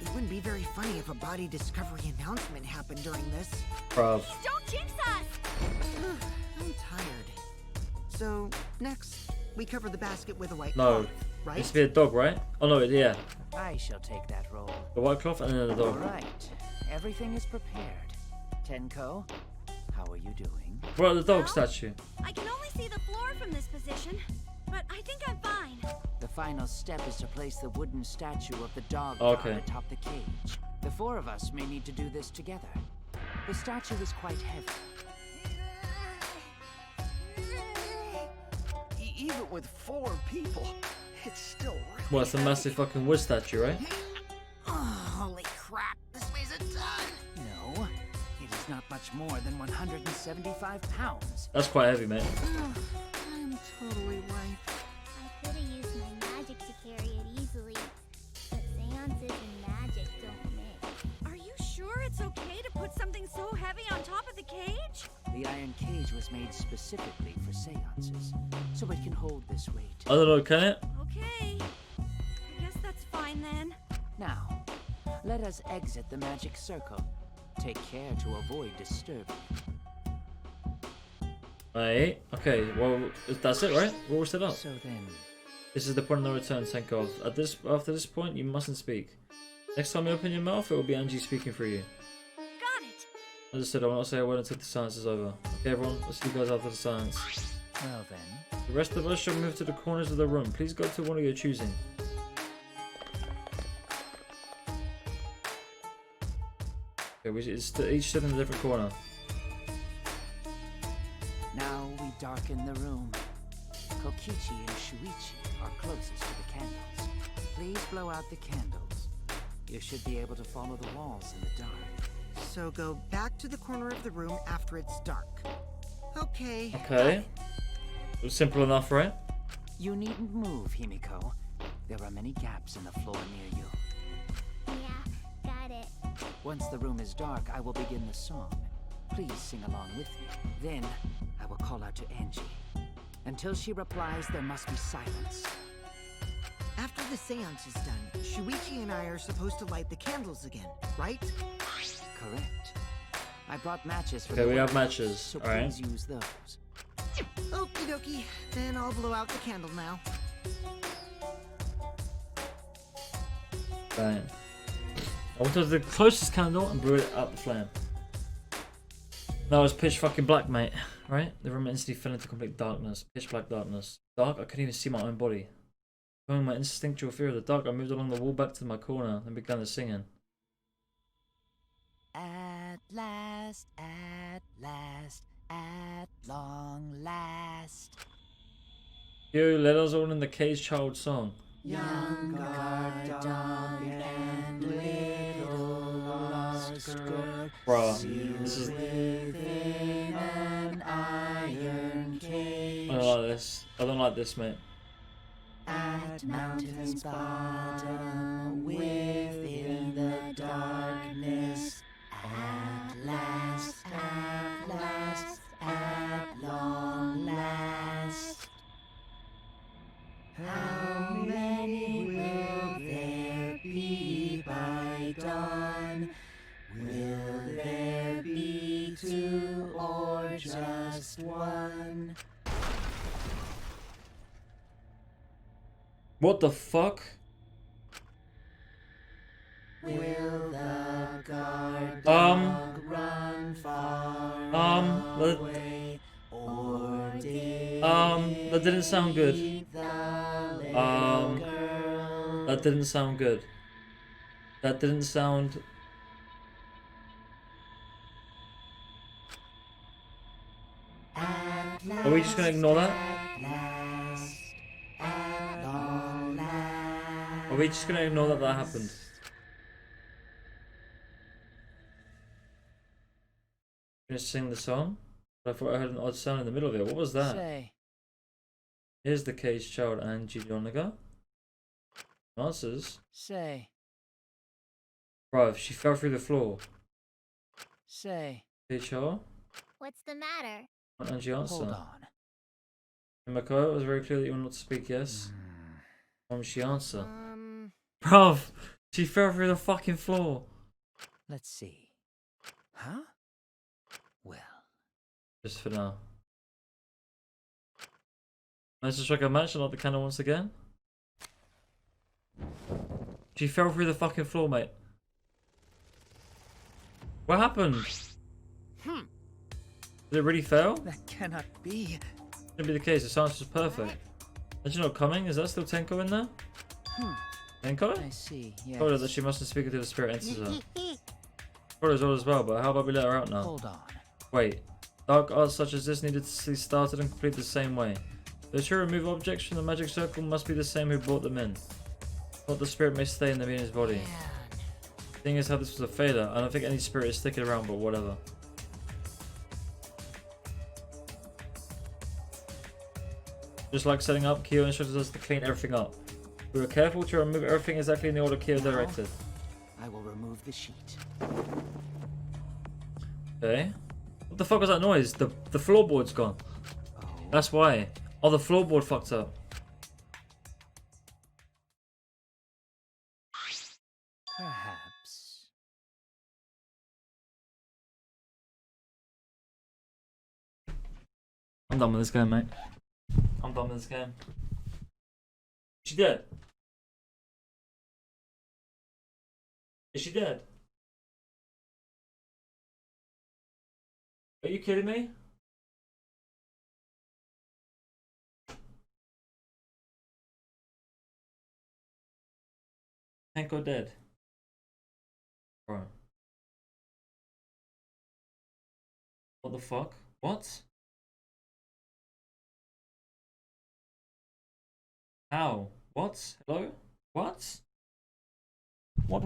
It wouldn't be very funny if a body discovery announcement happened during this. Bruv. Don't jinx us! I'm tired. So, next, we cover the basket with a white No. cloth, right? It's to be a dog, right? Oh no, yeah. I shall take that role. The white cloth and then the All dog. right. Everything is prepared. Tenko, how are you doing? What about the dog statue? I can only see the floor from this position, but I think I'm fine. The final step is to place the wooden statue of the dog Okay. god atop the cage. The four of us may need to do this together. The statue is quite heavy. Even with 4 people, it's still really Well, it's a massive fucking wood statue, right? Oh, holy crap, this weighs a ton! No, it is not much more than 175 pounds. That's quite heavy, mate. I'm totally wiped. I could have used my magic to carry it easily, but seances and magic don't mix. Are you sure it's okay to put something so heavy on top of the cage? The iron cage was made specifically for seances, so it can hold this weight. I don't know, can it? Okay. I guess that's fine then. Now, let us exit the magic circle. Take care to avoid disturbing. Right. Okay, well, that's it, right? We're all set up. So then, This is the point of no return, Tenkov. After this point, you mustn't speak. Next time you open your mouth, it will be Angie speaking for you. Got it. As I said, I will not say a word until the science is over. Okay, everyone, let's see you guys after the science. well then, The rest of us shall move to the corners of the room. Please go to one of your choosing. Okay, each stood in a different corner. now we darken the room. Kokichi and Shuichi are closest to the candles. Please blow out the candles. You should be able to follow the walls in the dark. So go back to the corner of the room after it's dark. Okay. Okay. It was simple enough, right? You needn't move, Himiko. There are many gaps in the floor near you. Yeah, got it. Once the room is dark, I will begin the song. Please sing along with me. Then, I will call out to Angie. Until she replies, there must be silence. After the seance is done, Shuichi and I are supposed to light the candles again, right? Correct. I brought matches for Okay, the we have wedding, matches. so Alright. please use those. Okie dokie. Then I'll blow out the candle now. Bang. I went to the closest candle and blew it out the flame. That was pitch fucking black, mate. Right? The room instantly fell into complete darkness. Pitch black darkness. Dark, I couldn't even see my own body. Knowing my instinctual fear of the dark, I moved along the wall back to my corner and began the singing. At last, at long last. You let us all in the cage child song. Young guard dog and little lost girl. Bruh, this is. Within an iron cage. I don't like this. I don't like this, mate. At mountain's bottom, within the darkness. At last, at long last. How many will there be by dawn? Will there be 2 or just 1? What the fuck? Will the guard run far that- away? Or did that didn't sound good. the little girl That didn't sound good. That didn't sound. Are we just gonna ignore that? Are we just gonna ignore that that happened? Gonna sing the song? I thought I heard an odd sound in the middle of it. What was that? Say, Here's the cage child and Gideonaga. Answers. say, Bruv, she fell through the floor. say, Cage child? What's the matter? What did you answer? hold on. Himiko, it was very clear that you were not to speak, yes? What did she answer? Um, Bruv, She fell through the fucking floor. Let's see. Huh? Well, Just for now. Let's just strike a match and light the candle once again. She fell through the fucking floor, mate. What happened? Did it really fail? that cannot be. Shouldn't be the case. The science was perfect. Is she not coming? Is that still Tenko in there? Tenko? I see. Yes. Told her that she mustn't speak until the spirit enters her. Told her as well, but how about we let her out now? Hold on. Wait. Dark arts such as this needed to be started and completed the same way. Those who remove objects from the magic circle must be the same who brought them in. Not the spirit may stay in the medium's body. The thing is how this was a failure. I don't think any spirit is sticking around, but whatever. Just like setting up, Kyo instructed us to clean everything up. We were careful to remove everything exactly in the order Kyo directed. I will remove the sheet. Okay. What the fuck was that noise? The floorboard's gone. Oh. That's why. Oh, the floorboard fucked up. Perhaps. I'm done with this game, mate. I'm done with this game. Is she dead? Is she dead? Are you kidding me? Tenko dead. Bro. What the fuck? What? How? What? Hello? What? What?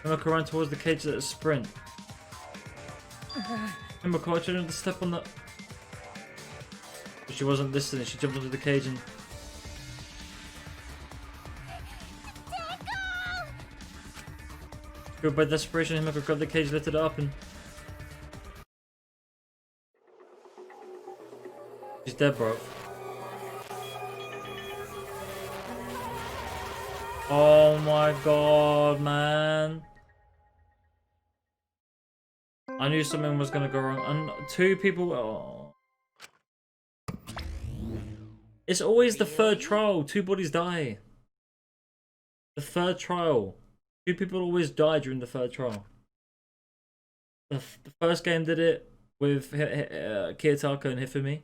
Himiko ran towards the cage at a sprint. Himiko tried to step on the... But she wasn't listening. She jumped into the cage and... Fueled by desperation, Himiko grabbed the cage, lifted it up and... She's dead, bro. Oh my god, man. I knew something was gonna go wrong. And two people... Oh. It's always the third trial. Two bodies die. The third trial. Two people always die during the third trial. The first game did it with Kiyotaka and Hifumi.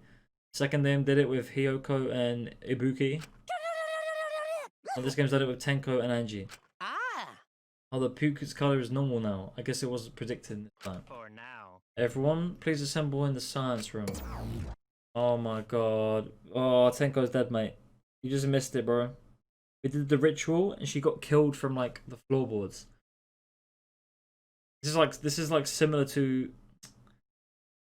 Second game did it with Hiyoko and Ibuki. And this game's done it with Tenko and Angie. Oh, the puke's color is normal now. I guess it wasn't predicted this time. For now. Everyone, please assemble in the science room. Oh my god. Oh, Tenko's dead, mate. You just missed it, bro. We did the ritual and she got killed from like the floorboards. This is like similar to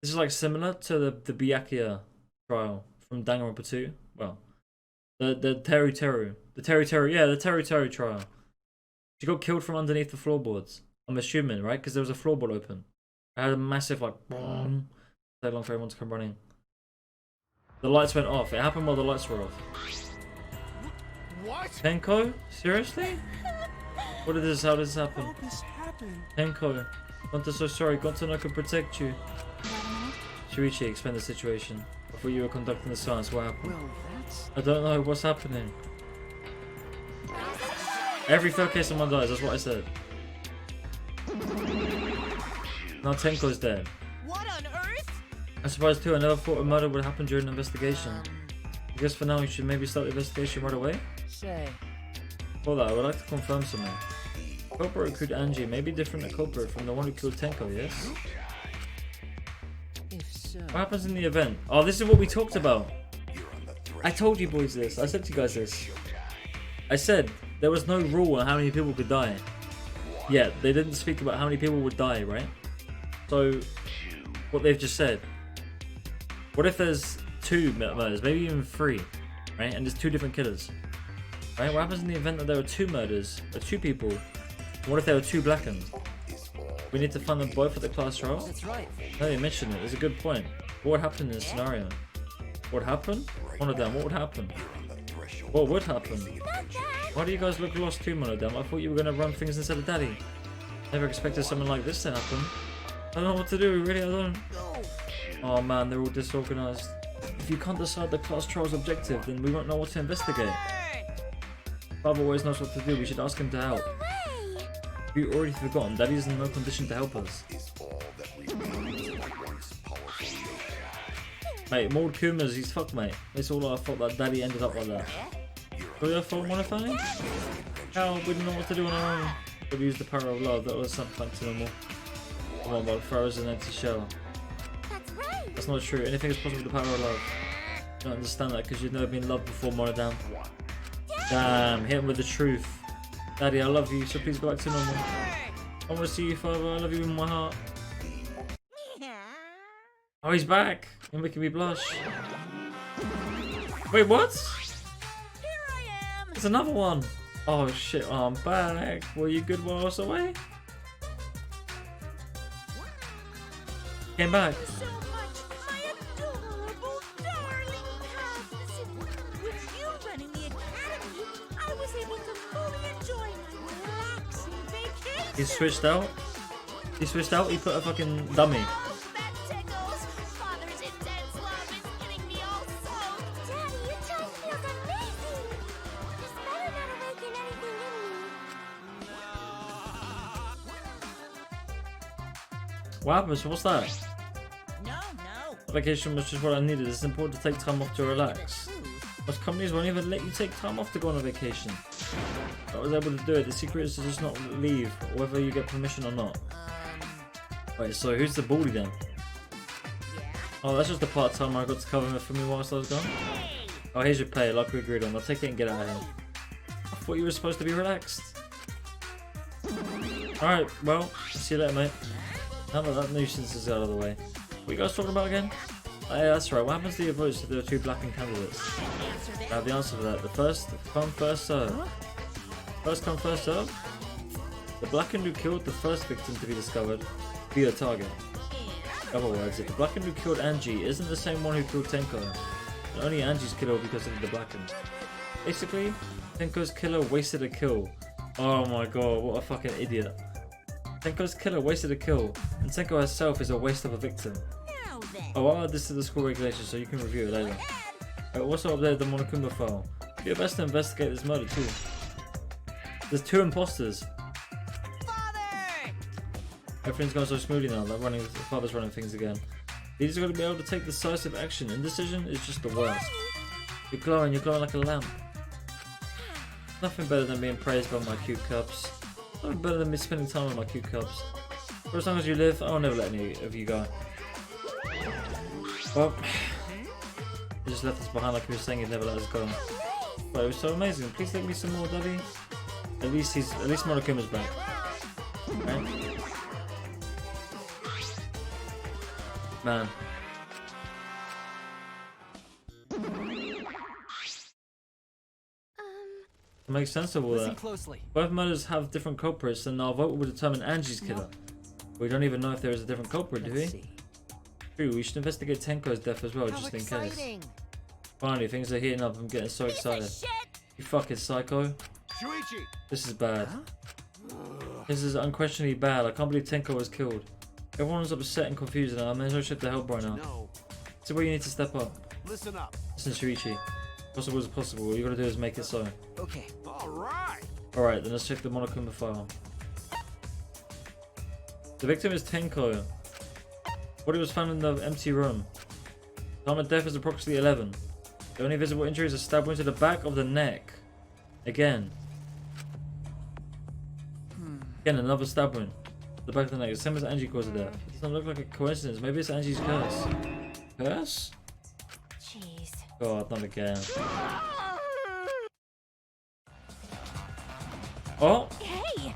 the Byakuya trial from Danganronpa 2. Well, the Teru trial. She got killed from underneath the floorboards. I'm assuming, right? Because there was a floorboard open. I had a massive like boom. Take long for everyone to come running. The lights went off. It happened while the lights were off. What? Tenko? Seriously? How did this happen? How this happened? Tenko, Gonta's so sorry. Gonta could protect you. Shuichi, explain the situation. Before you were conducting the science, what happened? Well, that's... I don't know what's happening. Every third case someone dies, that's what I said. Now Tenko's dead. What on earth? I'm surprised too, I never thought a murder would happen during an investigation. I guess for now we should maybe start the investigation right away? Say. Hold on, I would like to confirm something. The culprit who killed Angie may be different than culprit from the one who killed Tenko, yes? If so... What happens in the event? Oh, this is what we talked about. I told you boys this. I said to you guys this. I said there was no rule on how many people could die. Yeah, they didn't speak about how many people would die, right? So, what they've just said. What if there's 2 murders, maybe even 3, right? And there's 2 different killers, right? What happens in the event that there were 2 murders, or 2 people? What if there were 2 black ones? We need to find them both at the class trial? That's right. No, you mentioned it. It's a good point. What would happen in this scenario? What would happen? Monodam, what would happen? What would happen? Why do you guys look lost too, Monodam? I thought you were going to run things instead of Daddy. Never expected something like this to happen. I don't know what to do, really, I don't. Oh man, they're all disorganized. If you can't decide the class trial's objective, then we won't know what to investigate. Father always knows what to do, we should ask him to help. You already forgotten, Daddy's in no condition to help us. Mate, Monokuma, he's fucked, mate. It's all our fault that Daddy ended up like that. Was your fault, Monofang? How? We didn't know what to do on our own. But we used the power of love, that was something back to normal. Come on, but throw us an empty shell. That's right. That's not true, anything is possible with the power of love. You don't understand that because you've never been loved before, Monodam. Damn, hit him with the truth. Daddy, I love you, so please go back to normal. I want to see you, Father, I love you in my heart. Oh, he's back! You're making me blush. Wait, what? Here I am. There's another one! Oh shit, oh, I'm back. Were you good while I was away? Came back. So much, my adorable, darling Cubs. With you running the academy, I was able to fully enjoy my relaxing vacation. He switched out? He switched out? He put a fucking dummy. Oh, that tickles. Father's intense love is getting me all soaked. Daddy, your tongue feels amazing. This better not awaken anything in me. What happened? So what's that? No. Vacation was just what I needed. It's important to take time off to relax. Most companies won't even let you take time off to go on a vacation. I was able to do it. The secret is to just not leave, whether you get permission or not. Wait, so who's the baldy then? Oh, that's just the part-time I got to cover it for me whilst I was gone. Oh, here's your pay, like we agreed on. I'll take it and get out of here. I thought you were supposed to be relaxed. Alright, well, see you later, mate. Now that nuisance is out of the way. What are you guys talking about again? Oh, yeah, that's right. What happens to your votes if there are two blackened candidates? I have the answer for that. The first come, first serve. First come, first serve? The blackened who killed the first victim to be discovered be the target. In other words, if the blackened who killed Angie isn't the same one who killed Tenko, then only Angie's killer will be considered the blackened. Basically, Tenko's killer wasted a kill. Oh my god, what a fucking idiot. Tenko's killer wasted a kill, and Tenko herself is a waste of a victim. Now then. Oh, I'll add this to the school regulations so you can review it later. I also updated the Monokuma file. Do your best to investigate this murder too. There's two imposters. Father! Everything's going so smoothly now, like the father's running things again. He's going to be able to take decisive action. Indecision is just the worst. You're glowing like a lamp. Nothing better than being praised by my cute cubs. Nothing better than me spending time with my cute cubs. For as long as you live, I'll never let any of you go. Well, he just left us behind like he was saying he'd never let us go. But it was so amazing. Please take me some more, Daddy. At least Monokuma's back. Right? Man. It makes sense of all Listen that. closely. Both murders have different culprits, and our vote will determine Angie's killer. We don't even know if there is a different culprit, do we? Let's see. True, we should investigate Tenko's death as well, How just in case. exciting! Finally, things are heating up. I'm getting so excited. You fucking psycho. Shuichi! This is bad. This is unquestionably bad. I can't believe Tenko was killed. Everyone's upset and confused, and I'm in no shape to help right now. No. This is where you need to step up. Listen up. Listen, Shuichi. Possible is possible. All you gotta do is make it so. Okay. Alright. Alright, then let's check the Monokuma file. The victim is Tenko. Body was found in the empty room. Time of death is approximately 11. The only visible injury is a stab wound to the back of the neck. Again. Again, another stab wound. The back of the neck. The same as Angie caused the death. It doesn't look like a coincidence. Maybe it's Angie's curse. Curse? Jeez. God, not again. Oh! Hey!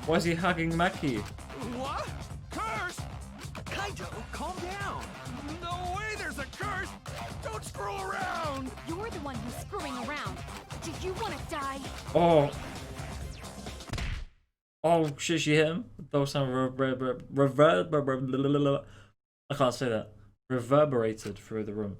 Why is he hugging Maki? What? Curse? Kaito, calm down. No way there's a curse. Don't screw around. You're the one who's screwing around. Do you want to die? Oh! Oh shit, she hit him. The dog sound I can't say that. Reverberated through the room.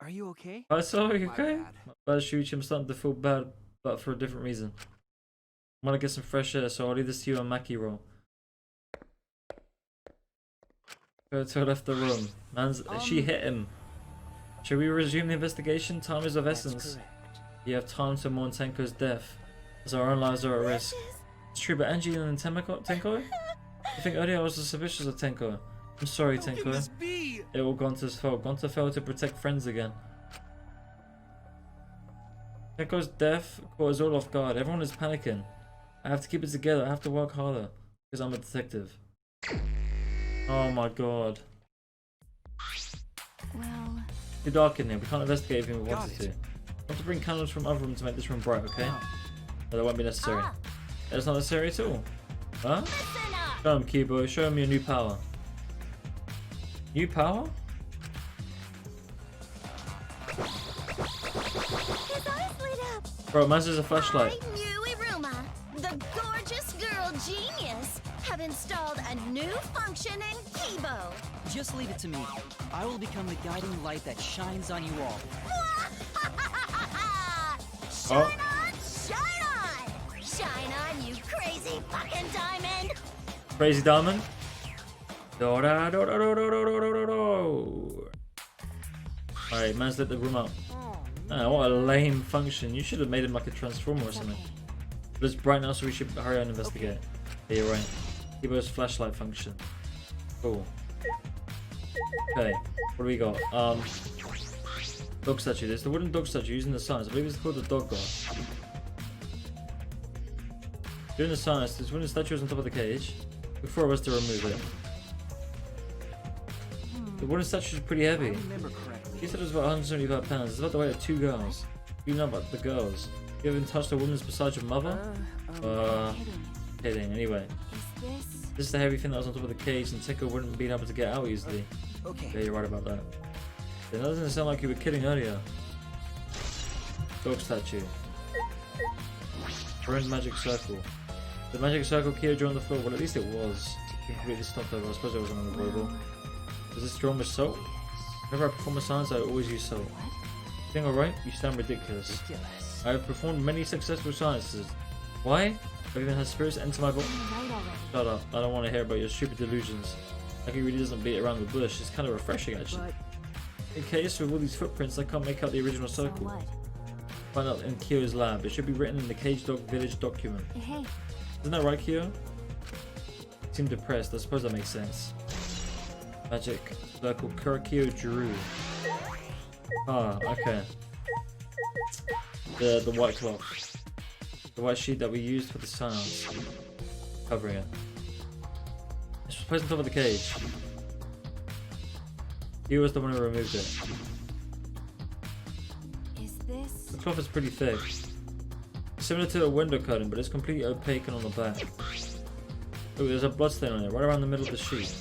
Are you okay? I saw you My okay? bad. Bad Shuichi, I'm starting to feel bad, but for a different reason. I want to get some fresh air, so I'll leave this to you and Maki roll. Go to her left the room. She hit him. Should we resume the investigation? Time is of That's essence. correct. You have time to mourn Tenko's death, as our own lives are at risk. It's true, but Angie and Tenko? I think earlier I was suspicious of Tenko. I'm sorry, How can Tenko. this be? It all Gonta's fault. Gonta failed to protect friends again. Tenko's death caught us all off guard. Everyone is panicking. I have to keep it together. I have to work harder, because I'm a detective. Oh my god. Well, Too dark in here. We can't investigate if we Got wanted it. to. I want to bring candles from other rooms to make this room bright, okay? No, that won't be necessary. That's not necessary at all. Huh? Listen up! Show him, Kibo. Show him your new power. New power? His eyes lit up. Bro, man's just a flashlight. I, New Iruma, the gorgeous girl genius, have installed a new function in Kibo. Just leave it to me. I will become the guiding light that shines on you all. Shine Oh. on, shine on! Shine on, you crazy fucking diamond! Crazy diamond. Do da do do do do do do do do. Alright, man's lit the room up. Ah, what a lame function. You should have made him like a transformer or something. But it's bright now, so we should hurry on and investigate. Yeah, you're right. Kibo's flashlight function. Cool. Okay, what do we got? Dog statue. There's the wooden dog statue using the science. I believe it's called the dog god. During the science, this wooden statue is on top of the cage. Before us to remove it. The wooden statue is pretty If I heavy. remember correctly. He said it was about 175 pounds. It's about the weight of 2 girls. You know about the girls. You haven't touched a woman's beside your mother? Kidding. Anyway. This is the heavy thing that was on top of the cage, and Tenko wouldn't have been able to get out easily. Okay. Yeah, you're right about that. That doesn't sound like you were kidding earlier. Dog statue. Burn magic circle. The magic circle Kyo drew on the floor. Well, at least it was. Completely stopped over. I suppose it wasn't unavoidable. Was this drawn with salt? Whenever I perform a science, I always use salt. Thing alright? You sound ridiculous. Ridiculous. I have performed many successful sciences. Why? I've even had spirits enter my body. Shut up. I don't want to hear about your stupid delusions. Like he really doesn't beat around the bush. It's kind of refreshing, actually. In case with all these footprints, I can't make out the original circle. Find out in Kyo's lab. It should be written in the Cage Dog Village document. Hey. Isn't that right, Kyo? Seem depressed. I suppose that makes sense. Magic circle Kyo drew. Ah, okay. The white cloth. The white sheet that we used for the sounds. Covering it. It's placed on top of the cage. He was the one who removed it. Is this? The cloth is pretty thick. Similar to a window curtain, but it's completely opaque and on the back. Oh, there's a bloodstain on it, right around the middle of the sheet.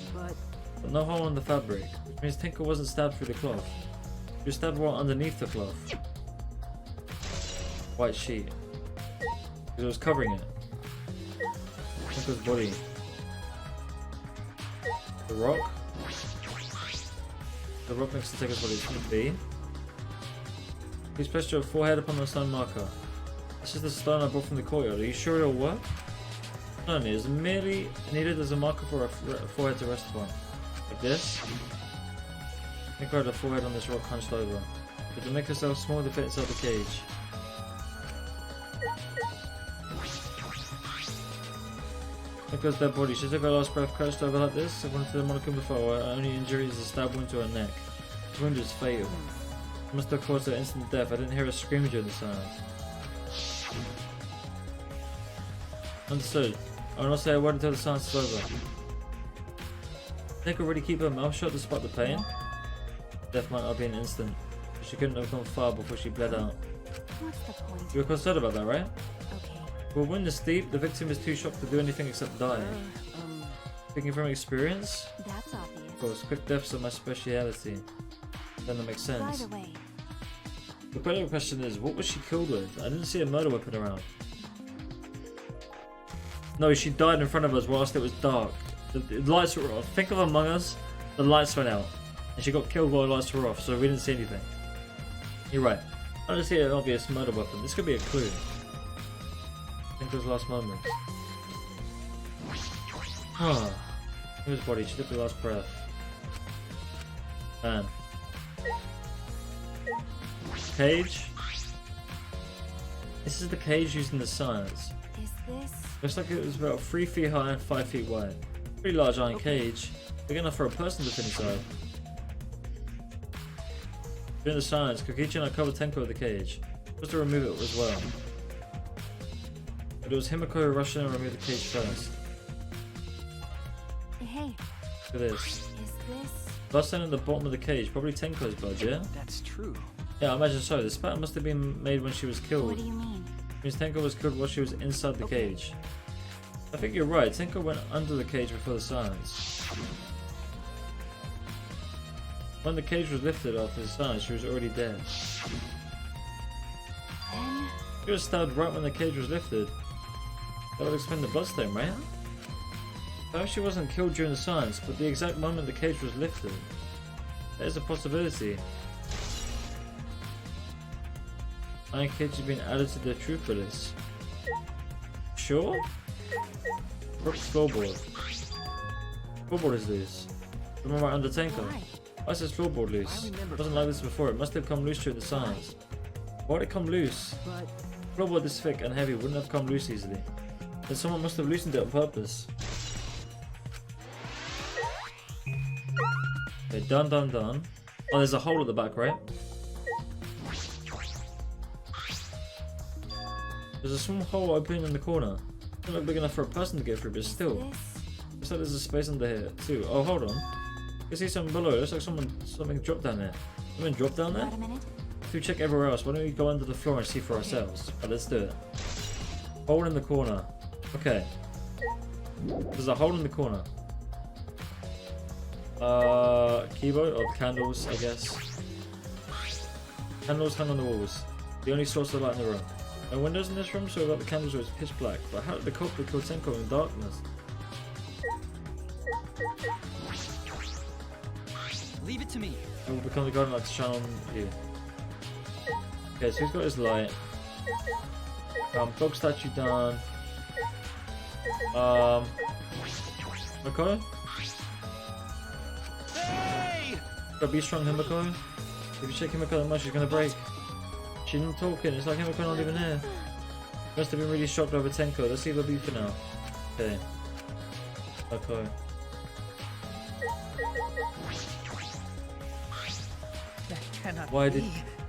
But no hole in the fabric, which means Tinker wasn't stabbed through the cloth. She was stabbed right underneath the cloth. White sheet. Because it was covering it. Tinker's body. The rock? The rock next to Tinker's body. It's going to be. Please place your forehead upon the stone marker. This is the stone I brought from the courtyard. Are you sure it'll work? No, it is merely needed as a marker for a forehead to rest upon. Like this. Think I had a forehead on this rock hunched over. But to make herself small to fit inside the cage. Tinker's dead body. She took her last breath crouched over like this. According to the monokuma before, her only injury is a stab wound to her neck. The wound is fatal. It must have caused her instant death. I didn't hear her scream during the silence. Understood. I will not say a word until the silence is over. Nick already keep her mouth shut despite the pain. Death might not be an instant, but she couldn't have gone far before she bled out. What's the point? You were concerned about that, right? Okay. Well, when this deep, the victim is too shocked to do anything except die. Speaking from experience? That's obvious. Of course, quick deaths are my speciality. Then that makes By sense. the way, The better question is, what was she killed with? I didn't see a murder weapon around. No, she died in front of us whilst it was dark. The lights were off. Think of Among Us. The lights went out. And she got killed while the lights were off, so we didn't see anything. You're right. I don't see an obvious murder weapon. This could be a clue. I think it was last moment. Huh. His body. She took the last breath. Man. Cage. This is the cage used in the science. Is this? Looks like it was about 3 feet high and 5 feet wide. Pretty large iron cage. Big enough for a person to fit inside. During the science, Kokichi and I covered Tenko with the cage. Just to remove it as well. But it was Himiko who rushed in and removed the cage first. Hey, Look at this. is this? Blood stain at the bottom of the cage. Probably Tenko's blood, yeah? That's true. Yeah, I imagine so. This pattern must have been made when she was killed. What do you mean? Means Tenko was killed while she was inside the cage. I think you're right. Tenko went under the cage before the science. When the cage was lifted after the science, she was already dead. Then She was stabbed right when the cage was lifted. That would explain the bloodstain, right? Perhaps she wasn't killed during the science, but the exact moment the cage was lifted. There's a possibility. Iron cage has been added to the truth list. Sure? Brooks floorboard. Floorboard is loose. Remember right under Tenko. why? Why is this floorboard loose? It wasn't like this before. It must have come loose during the science. Why did it come loose? But Floorboard this thick and heavy wouldn't have come loose easily. Then someone must have loosened it on purpose. Okay, done. Oh, there's a hole at the back, right? There's a small hole opening in the corner. Doesn't look big enough for a person to get through, but still. This? Looks like there's a space under here, too. Oh, hold on. You see something below. It looks like something dropped down there. Something dropped down there? Wait a minute. If we check everywhere else, why don't we go under the floor and see for ourselves? Right, let's do it. Hole in the corner. Okay. There's a hole in the corner. Keyboard or candles, I guess. Candles hung on the walls. The only source of light in the room. No windows in this room, so without the candles it was pitch black. But how did the culprit kill Tenko in darkness? Leave it to me. It will become the guiding light to shine on you. Okay, so he's got his light. Dog statue done. Himiko? Hey! Gotta be strong, Himiko. If you check Himiko that much, she's gonna break. She's not talking, it's like Himiko not even here. Must have been really shocked over Tenko. Let's see the beef for now. Okay. Okay. that cannot Why be.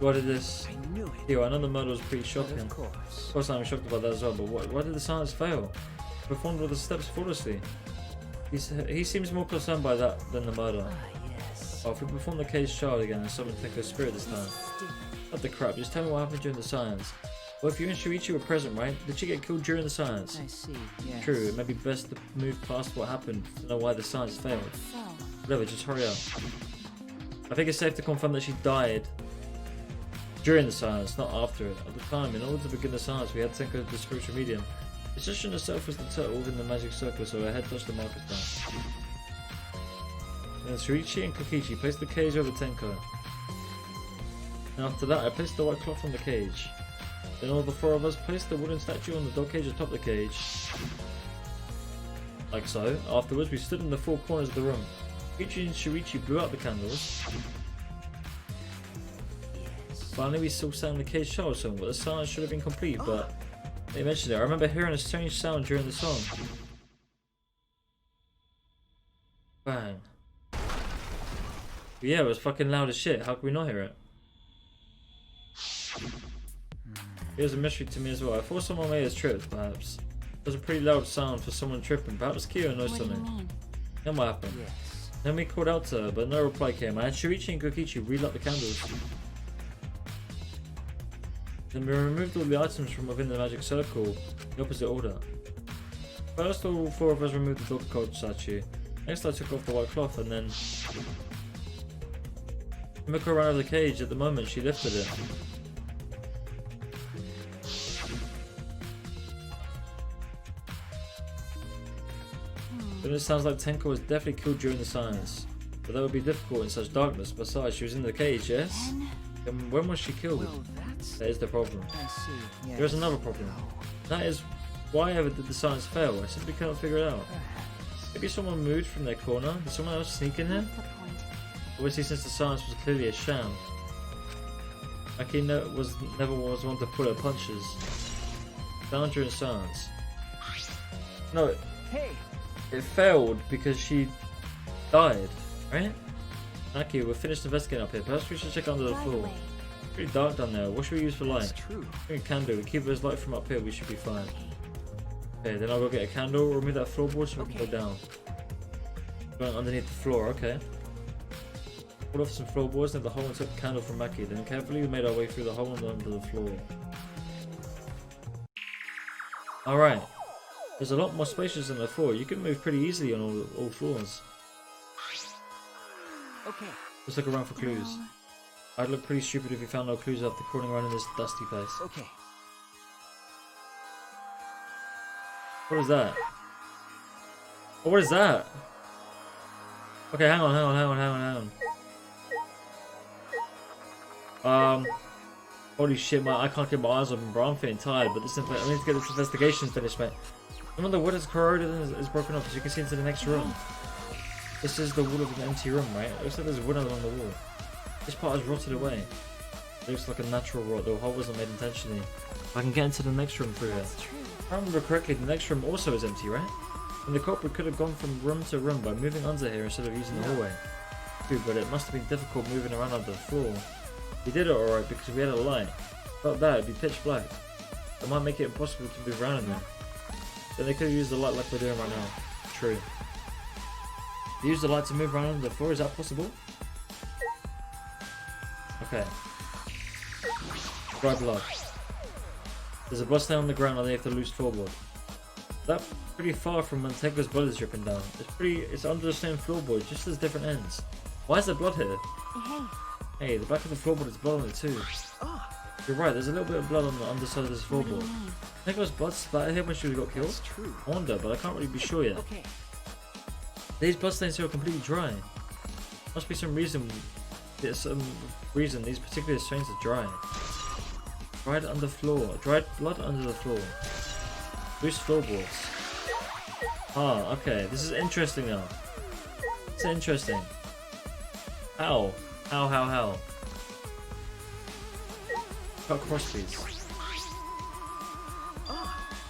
did this? I knew it. Yeah, I know the murder was pretty But shocking. of Of course. course I'm shocked about that as well, but why did the science fail? Performed all the steps flawlessly. He seems more concerned by that than the murder. Ah, yes. Oh, if we perform the cage child again and summon Tenko's spirit this time. What the crap, just tell me what happened during the science. Well, if you and Shuichi were present, right? Did she get killed during the science? I see, yes. True, it may be best to move past what happened to know why the science failed. So, Whatever, just hurry up. I think it's safe to confirm that she died during the science, not after it. At the time, in order to begin the science, we had Tenko the spiritual medium. The session itself was the turtle within the magic circle, so her head touched the marker's down. Then Shuichi and Kokichi placed the cage over Tenko. And after that, I placed the white cloth on the cage. Then all the four of us placed the wooden statue on the dog cage atop the cage. Like so. Afterwards, we stood in the four corners of the room. Kokichi and Shuichi blew out the candles. Finally, we still sang the cage child song, but the science should have been complete, but they mentioned it. I remember hearing a strange sound during the song. Bang. But yeah, it was fucking loud as shit. How could we not hear it? It was a mystery to me as well. I thought someone may have tripped, perhaps. It was a pretty loud sound for someone tripping. Perhaps Kyo knows what do you something. mean? Then what happened? Yes. Then we called out to her, but no reply came. I had Shuichi and Kokichi relit the candles. Then we removed all the items from within the magic circle, the opposite order. First, all four of us removed the dog code statue. Next, I took off the white cloth, and then Himiko ran over the cage. At the moment, she lifted it. Then it sounds like Tenko was definitely killed during the seance. But that would be difficult in such darkness. Besides, she was in the cage, yes? Then when was she killed? Well, that's... That is the problem. I see. Yes. There is another problem. That is, why ever did the science fail? I simply cannot figure it out. Maybe someone moved from their corner? Did someone else sneak in here? Obviously, since the science was clearly a sham. Maki never was one to pull her punches. Down during science. No, Hey! it failed because she died, right? Maki, we're finished investigating up here. Perhaps we should check under the floor. It's pretty dark down there. What should we use for light? That's true. We can do. We keep this light from up here, we should be fine. Okay, then I'll go get a candle, remove that floorboard so we can go down. Going underneath the floor, okay. Pulled off some floorboards, and the hole and took a candle from Maki, then carefully we made our way through the hole and under the floor. Alright. There's a lot more spacious than the floor. You can move pretty easily on all floors. Okay. Let's look around for clues. I'd look pretty stupid if we found no clues after crawling around in this dusty place. Okay. What is that? Oh, what is that? Okay, hang on. Holy shit, man, I can't get my eyes open, bro. I'm feeling tired, but I need to get this investigation finished, mate. Some of the wood is corroded and is broken off, as you can see into the next room. This is the wall of an empty room, right? It looks like there's wood along the wall. This part has rotted away. It looks like a natural rot, the hole wasn't made intentionally. I can get into the next room through here. If I remember correctly, the next room also is empty, right? And the culprit could have gone from room to room by moving under here instead of using the hallway. True, but it must have been difficult moving around under the floor. We did it alright because we had a light. Without that, it'd be pitch black. It might make it impossible to move around in there. Then they could have used the light like we're doing right now. True. They used the light to move around on the floor, is that possible? Okay. Dry blood. There's a blood stain on the ground underneath the loose floorboard. That's pretty far from when Tenko's blood is dripping down. It's under the same floorboard, just as different ends. Why is there blood here? Hey, the back of the floorboard is blood on it too. You're right, there's a little bit of blood on the underside of this floorboard. Tenko's blood splattered here when she got killed? That's true. I wonder, but I can't really be sure yet. Okay. These bloodstains here are completely dry. Must be some reason. There's some reason these particular stains are dry. Dried blood under the floor. Loose floorboards. Ah, okay. This is interesting now. It's interesting. How? How? Cut crossbeams.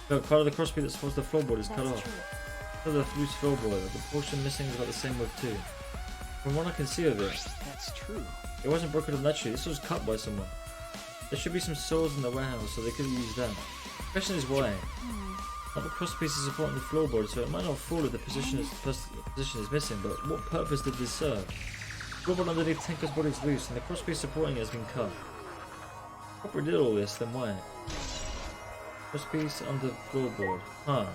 No, part of the crossbeam that supports the floorboard is cut off. Part of the loose floorboard, the portion missing is about the same width too. From what I can see of it, That's true. it wasn't broken up naturally, this was cut by someone. There should be some saws in the warehouse, so they could have used that. The question is why? Not the crosspiece is supporting the floorboard, so it might not fall if the position is missing, but what purpose did this serve? The floorboard underneath Tenko's body is loose, and the crosspiece supporting it has been cut. If Copper did all this, then why? Crosspiece under floorboard. Huh.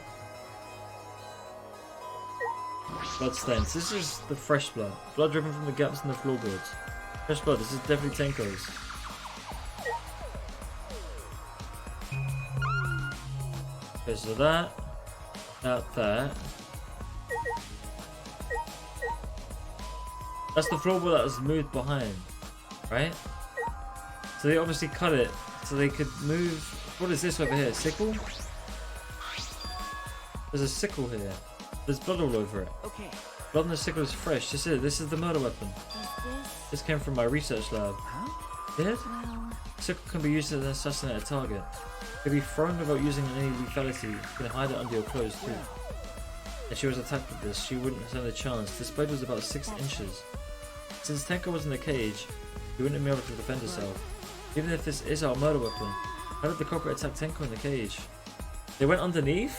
Blood stains. This is the fresh blood. Blood dripping from the gaps in the floorboards. Fresh blood. This is definitely Tenko's. Okay, so that. That's the floorboard that was moved behind, right? So they obviously cut it so they could move. What is this over here? Sickle? There's a sickle here. There's blood all over it. Okay. Blood on the sickle is fresh. This is the murder weapon. This came from my research lab. Huh? Did? Sickle can be used to assassinate a target. It can be thrown without using any lethality. You can hide it under your clothes too. If she was attacked with this, she wouldn't stand a chance. This blade was about 6 inches. Since Tenko was in the cage, he wouldn't be able to defend herself. Even if this is our murder weapon, how did the culprit attack Tenko in the cage? They went underneath?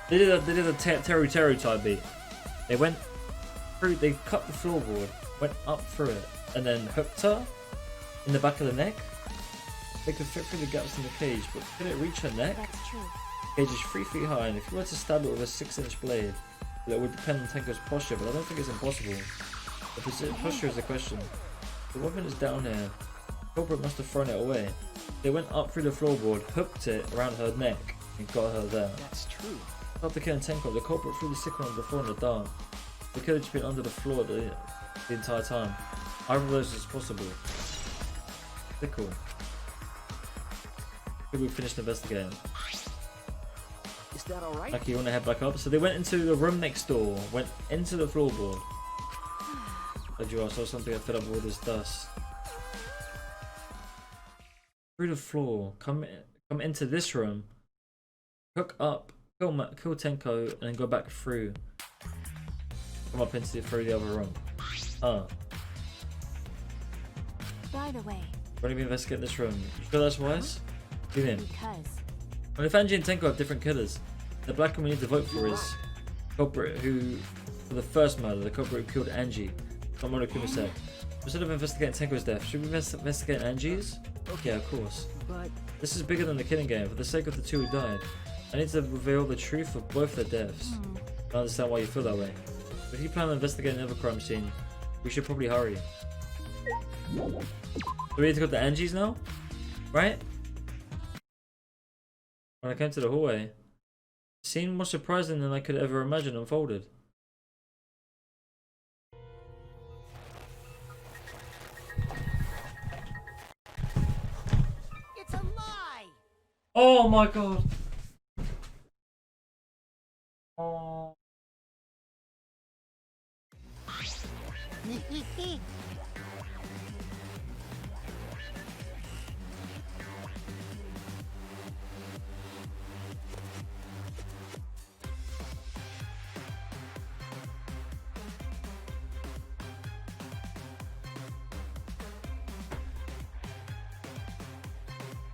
They did a Teru type beat. They went through, they cut the floorboard, went up through it, and then hooked her in the back of the neck. They could fit through the gaps in the cage, but could it reach her neck? That's true. The cage is 3 feet high, and if you were to stab it with a 6-inch blade, that would depend on Tenko's posture, but I don't think it's impossible. If his posture is the question. The weapon is down here. The culprit must have thrown it away. They went up through the floorboard, hooked it around her neck, and got her there. That's true. After killing Tenko, the culprit threw the sickle on the floor in the dark. The killer had been under the floor the entire time. Either of those is possible. Sickle. We finished investigating. Is that alright? Okay, you want to head back up? So they went into the room next door, went into the floorboard. I saw something I fed up with all this dust. Through the floor, come into this room, hook up, kill Tenko, and then go back through. Come up through the other room. By the way, Why do we investigate this room? You sure that's wise? What do you mean? because Well, if Angie and Tenko have different killers, the black one we need to vote for is culprit who, for the first murder, the culprit who killed Angie. Not monokuma said. Instead of investigating Tenko's death, should we investigate Angie's? Yeah, of course. But This is bigger than the killing game. For the sake of the two who died, I need to reveal the truth of both their deaths. I understand why you feel that way. But if you plan on investigating another crime scene, we should probably hurry. So we need to go to Angie's now? Right? When I came to the hallway, it seemed more surprising than I could ever imagine unfolded. it's a lie! Oh my god! Oh.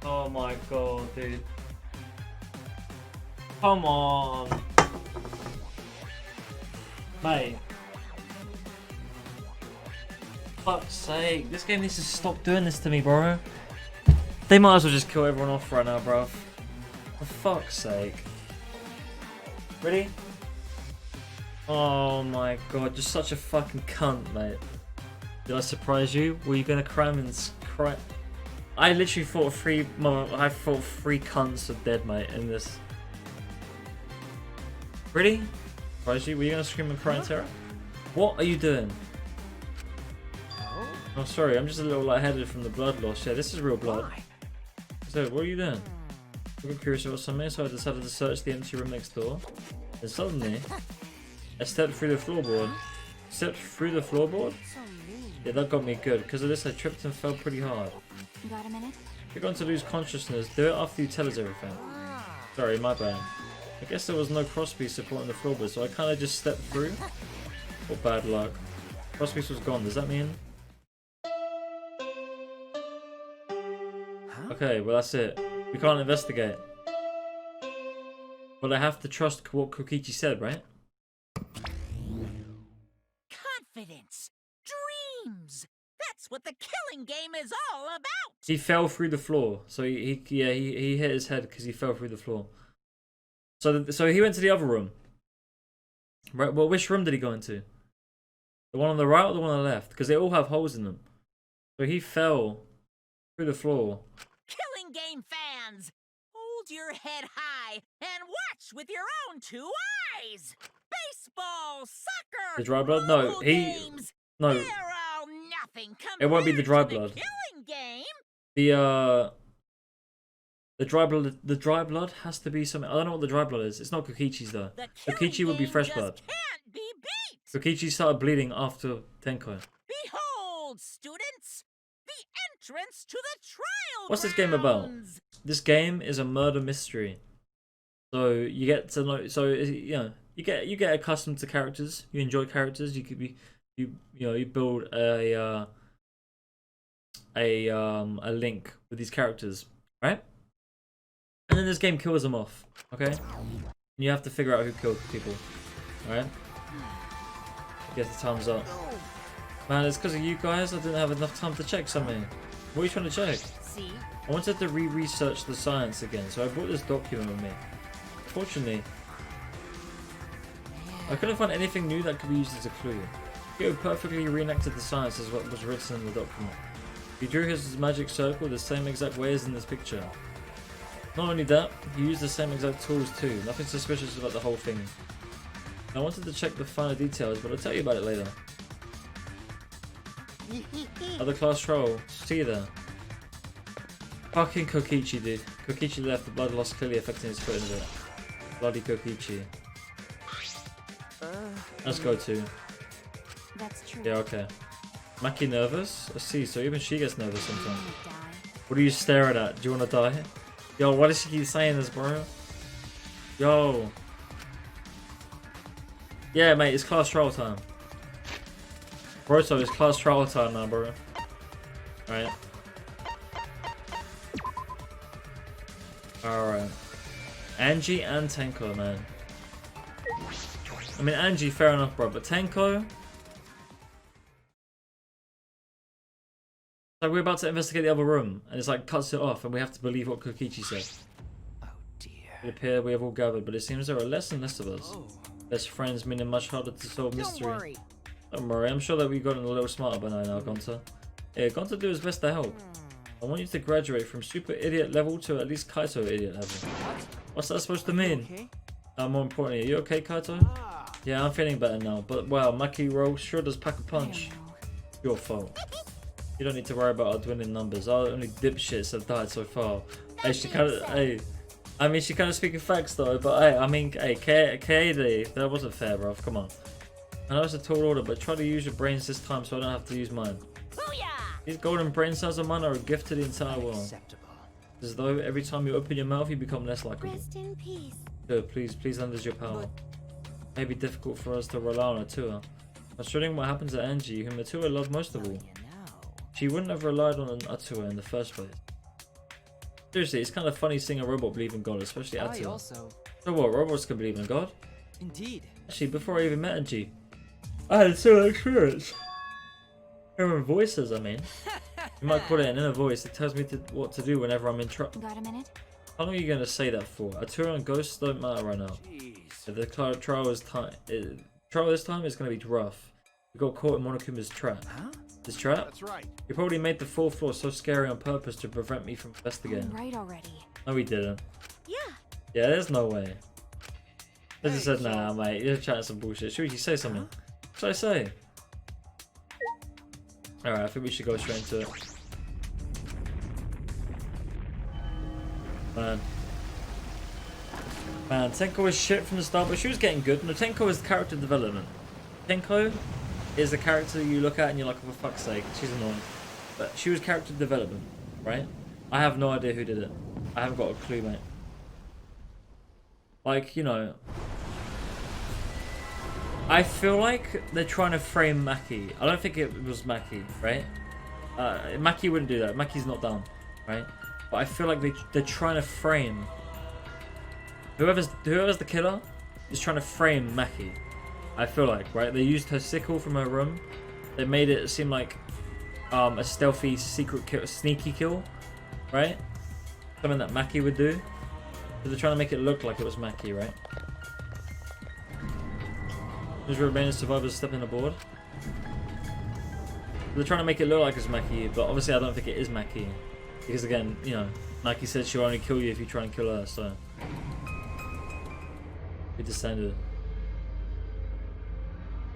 Oh my god, dude. Come on. Mate. Fuck's sake. This game needs to stop doing this to me, bro. They might as well just kill everyone off right now, bro. For fuck's sake. Ready? Oh my god, you're such a fucking cunt, mate. Did I surprise you? Were you gonna cram and cry? I literally thought three cunts are dead, mate, in this. Ready? Surprise you? Were you gonna scream and cry in terror? What are you doing? Oh, sorry, I'm just a little lightheaded from the blood loss. Yeah, this is real blood. So, what are you doing? I got curious about something, so I decided to search the empty room next door. And suddenly, I stepped through the floorboard. Stepped through the floorboard? Yeah, that got me good. Because of this, I tripped and fell pretty hard. got a minute? If you're going to lose consciousness, do it after you tell us everything. Sorry, my bad. I guess there was no crosspiece supporting the floorboard, so I kind of just stepped through. What bad luck. Crosspiece was gone, does that mean? Okay, well that's it. We can't investigate. But I have to trust what Kokichi said, right? Confidence! Dreams! That's what the killing game is all about! He fell through the floor, so he hit his head because he fell through the floor. So he went to the other room. Right. Well, which room did he go into? The one on the right or the one on the left? Because they all have holes in them. So he fell through the floor. Killing game fans! Hold your head high and watch with your own two eyes! Baseball, soccer, The dry blood? No, mobile he games, no. they're all nothing It won't be the dry compared to blood. the killing game. The dry blood has to be something. I don't know what the dry blood is. It's not Kokichi's though. The killing Kokichi would be game fresh just blood. Can't be beat. Kokichi started bleeding after Tenko. Behold, students, the entrance to the trial. What's this game about? grounds. This game is a murder mystery. So you get to know. So you know you get accustomed to characters. You enjoy characters. You could be you build a link with these characters, right? And then this game kills them off. Okay. And you have to figure out who killed people. Alright? I guess the time's up. Man, it's because of you guys. I didn't have enough time to check something. What are you trying to check? See? I wanted to research the science again, so I brought this document with me. Fortunately, I couldn't find anything new that could be used as a clue. He perfectly reenacted the science as what was written in the document. He drew his magic circle the same exact way as in this picture. Not only that, he used the same exact tools too. Nothing suspicious about the whole thing. I wanted to check the finer details, but I'll tell you about it later. Other class troll. See you there. Fucking Kokichi, dude. Kokichi left, the blood loss clearly affecting his foot in a bit. Bloody Kokichi. Let's go too. That's true. Yeah, okay. Maki nervous? I see, so even she gets nervous sometimes. Die. What are you staring at? Do you want to die? Yo, why does she keep saying this, bro? Yo. Yeah, mate, it's class trial time. Broto, it's class trial time now, bro. Alright. Alright. Angie and Tenko, man. I mean, Angie, fair enough, bro, but Tenko... Like, we're about to investigate the other room, and it's like cuts it off, and we have to believe what Kokichi said. Oh dear. It appears we have all gathered, but it seems there are less and less of us. Best friends meaning much harder to solve mystery. Don't worry, I'm sure that we've gotten a little smarter by now, Gonta. Yeah, Gonta do his best to help. I want you to graduate from super idiot level to at least Kaito idiot level. What's that supposed to mean? Okay. More importantly, are you okay, Kaito? Yeah, I'm feeling better now, but wow, Maki Roll sure does pack a punch. Your fault. You don't need to worry about our dwindling numbers. Our only dipshits have died so far. Hey, she kind of, hey, I mean, she kind of speaking facts though. But hey, I mean, hey, KD, that wasn't fair, bro. Come on. I know it's a tall order, but try to use your brains this time so I don't have to use mine. Booyah! These golden brain cells of mine are a gift to the entire world. Acceptable. As though every time you open your mouth, you become less likable. Rest in peace. Good, please lend us your power. It may be difficult for us to rely on Atua. Considering what happened to Angie, whom Atua loved most of all. She wouldn't have relied on an Atua in the first place. Seriously, it's kind of funny seeing a robot believe in God, especially I Atua. also. So what, robots can believe in God? Indeed. Actually, before I even met Angie, I had a similar experience. Hearing voices, I mean. You might call it an inner voice. It tells me what to do whenever I'm in trouble. Got a minute? How long are you going to say that for? Atua and ghosts don't matter right now. Jeez. The trial this time is going to be rough. We got caught in Monokuma's trap. Huh? This trap? That's right. You probably made the 4th floor so scary on purpose to prevent me from investigating. Right already. No, we didn't. Yeah. Yeah, there's no way. I just Hey, said, nah, mate, you're chatting some bullshit. Should you say something? What should I say? Alright, I think we should go straight into it. Man, Tenko was shit from the start, but she was getting good. No, Tenko is character development. Tenko is the character you look at and you're like, oh, for fuck's sake, she's annoying. But she was character development, right? I have no idea who did it. I haven't got a clue, mate. Like, you know, I feel like they're trying to frame Maki. I don't think it was Maki, right? Maki wouldn't do that. Maki's not dumb, right? But I feel like they're trying to frame whoever's the killer is trying to frame Maki. I feel like, right? They used her sickle from her room. They made it seem like a stealthy, secret kill, sneaky kill, right? Something that Maki would do. So they're trying to make it look like it was Maki, right? Those remaining survivors stepping aboard. They're trying to make it look like it's Maki, but obviously I don't think it is Maki. Because again, you know, Nike said she'll only kill you if you try and kill her, so we descended.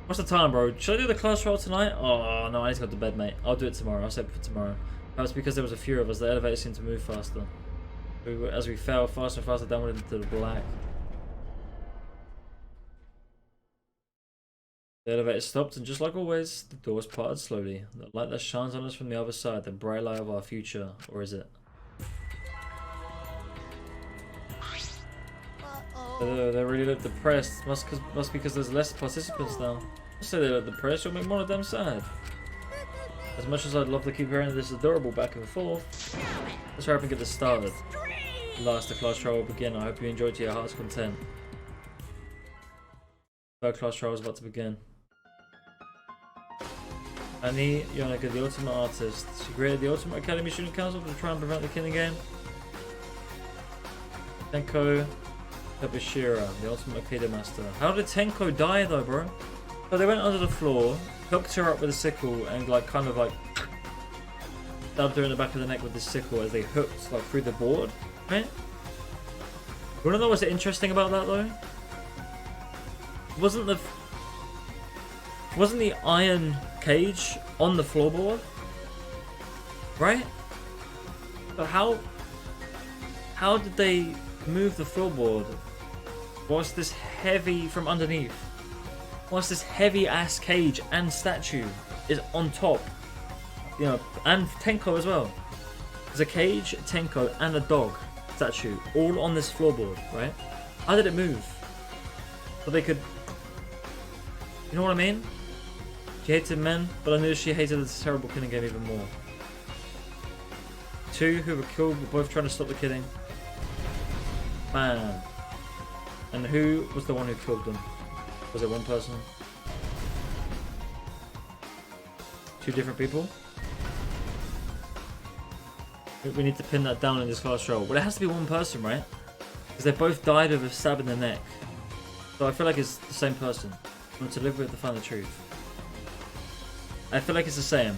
What's the time, bro? Should I do the class trial tonight? Oh no, I need to go to bed, mate. I'll do it tomorrow. I'll save it for tomorrow. Perhaps because there was a few of us, the elevator seemed to move faster. As we fell faster and faster downward into the black. The elevator stopped, and just like always, the doors parted slowly. The light that shines on us from the other side, the bright light of our future, or is it? They really look depressed. Must be because there's less participants now. I'll say they look depressed, you'll make one of them sad. As much as I'd love to keep hearing this adorable back and forth, let's hurry up and get this started. Last, the class trial will begin. I hope you enjoyed to your heart's content. Third class trial is about to begin. Annie Yonaga, the ultimate artist. She created the Ultimate Academy Student Council to try and prevent the killing game. Tenko Kabashira, the Ultimate Aikido Master. How did Tenko die though, bro? So they went under the floor, hooked her up with a sickle, and like kind of like stabbed her in the back of the neck with the sickle as they hooked like through the board, right? You wanna know what's interesting about that though? Wasn't the iron cage on the floorboard? Right? But how did they move the floorboard whilst this heavy from underneath? Whilst this heavy ass cage and statue is on top? You know, and Tenko as well. There's a cage, Tenko, and a dog statue all on this floorboard, right? How did it move? So they could... You know what I mean? She hated men, but I knew she hated this terrible killing game even more. Two who were killed were both trying to stop the killing. Man. And who was the one who killed them? Was it one person? Two different people? We need to pin that down in this class trial. Well, it has to be one person, right? Because they both died of a stab in the neck. So I feel like it's the same person. I want to live with to find the truth. I feel like it's the same.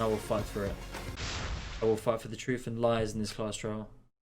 I will fight for it. I will fight for the truth and lies in this class trial.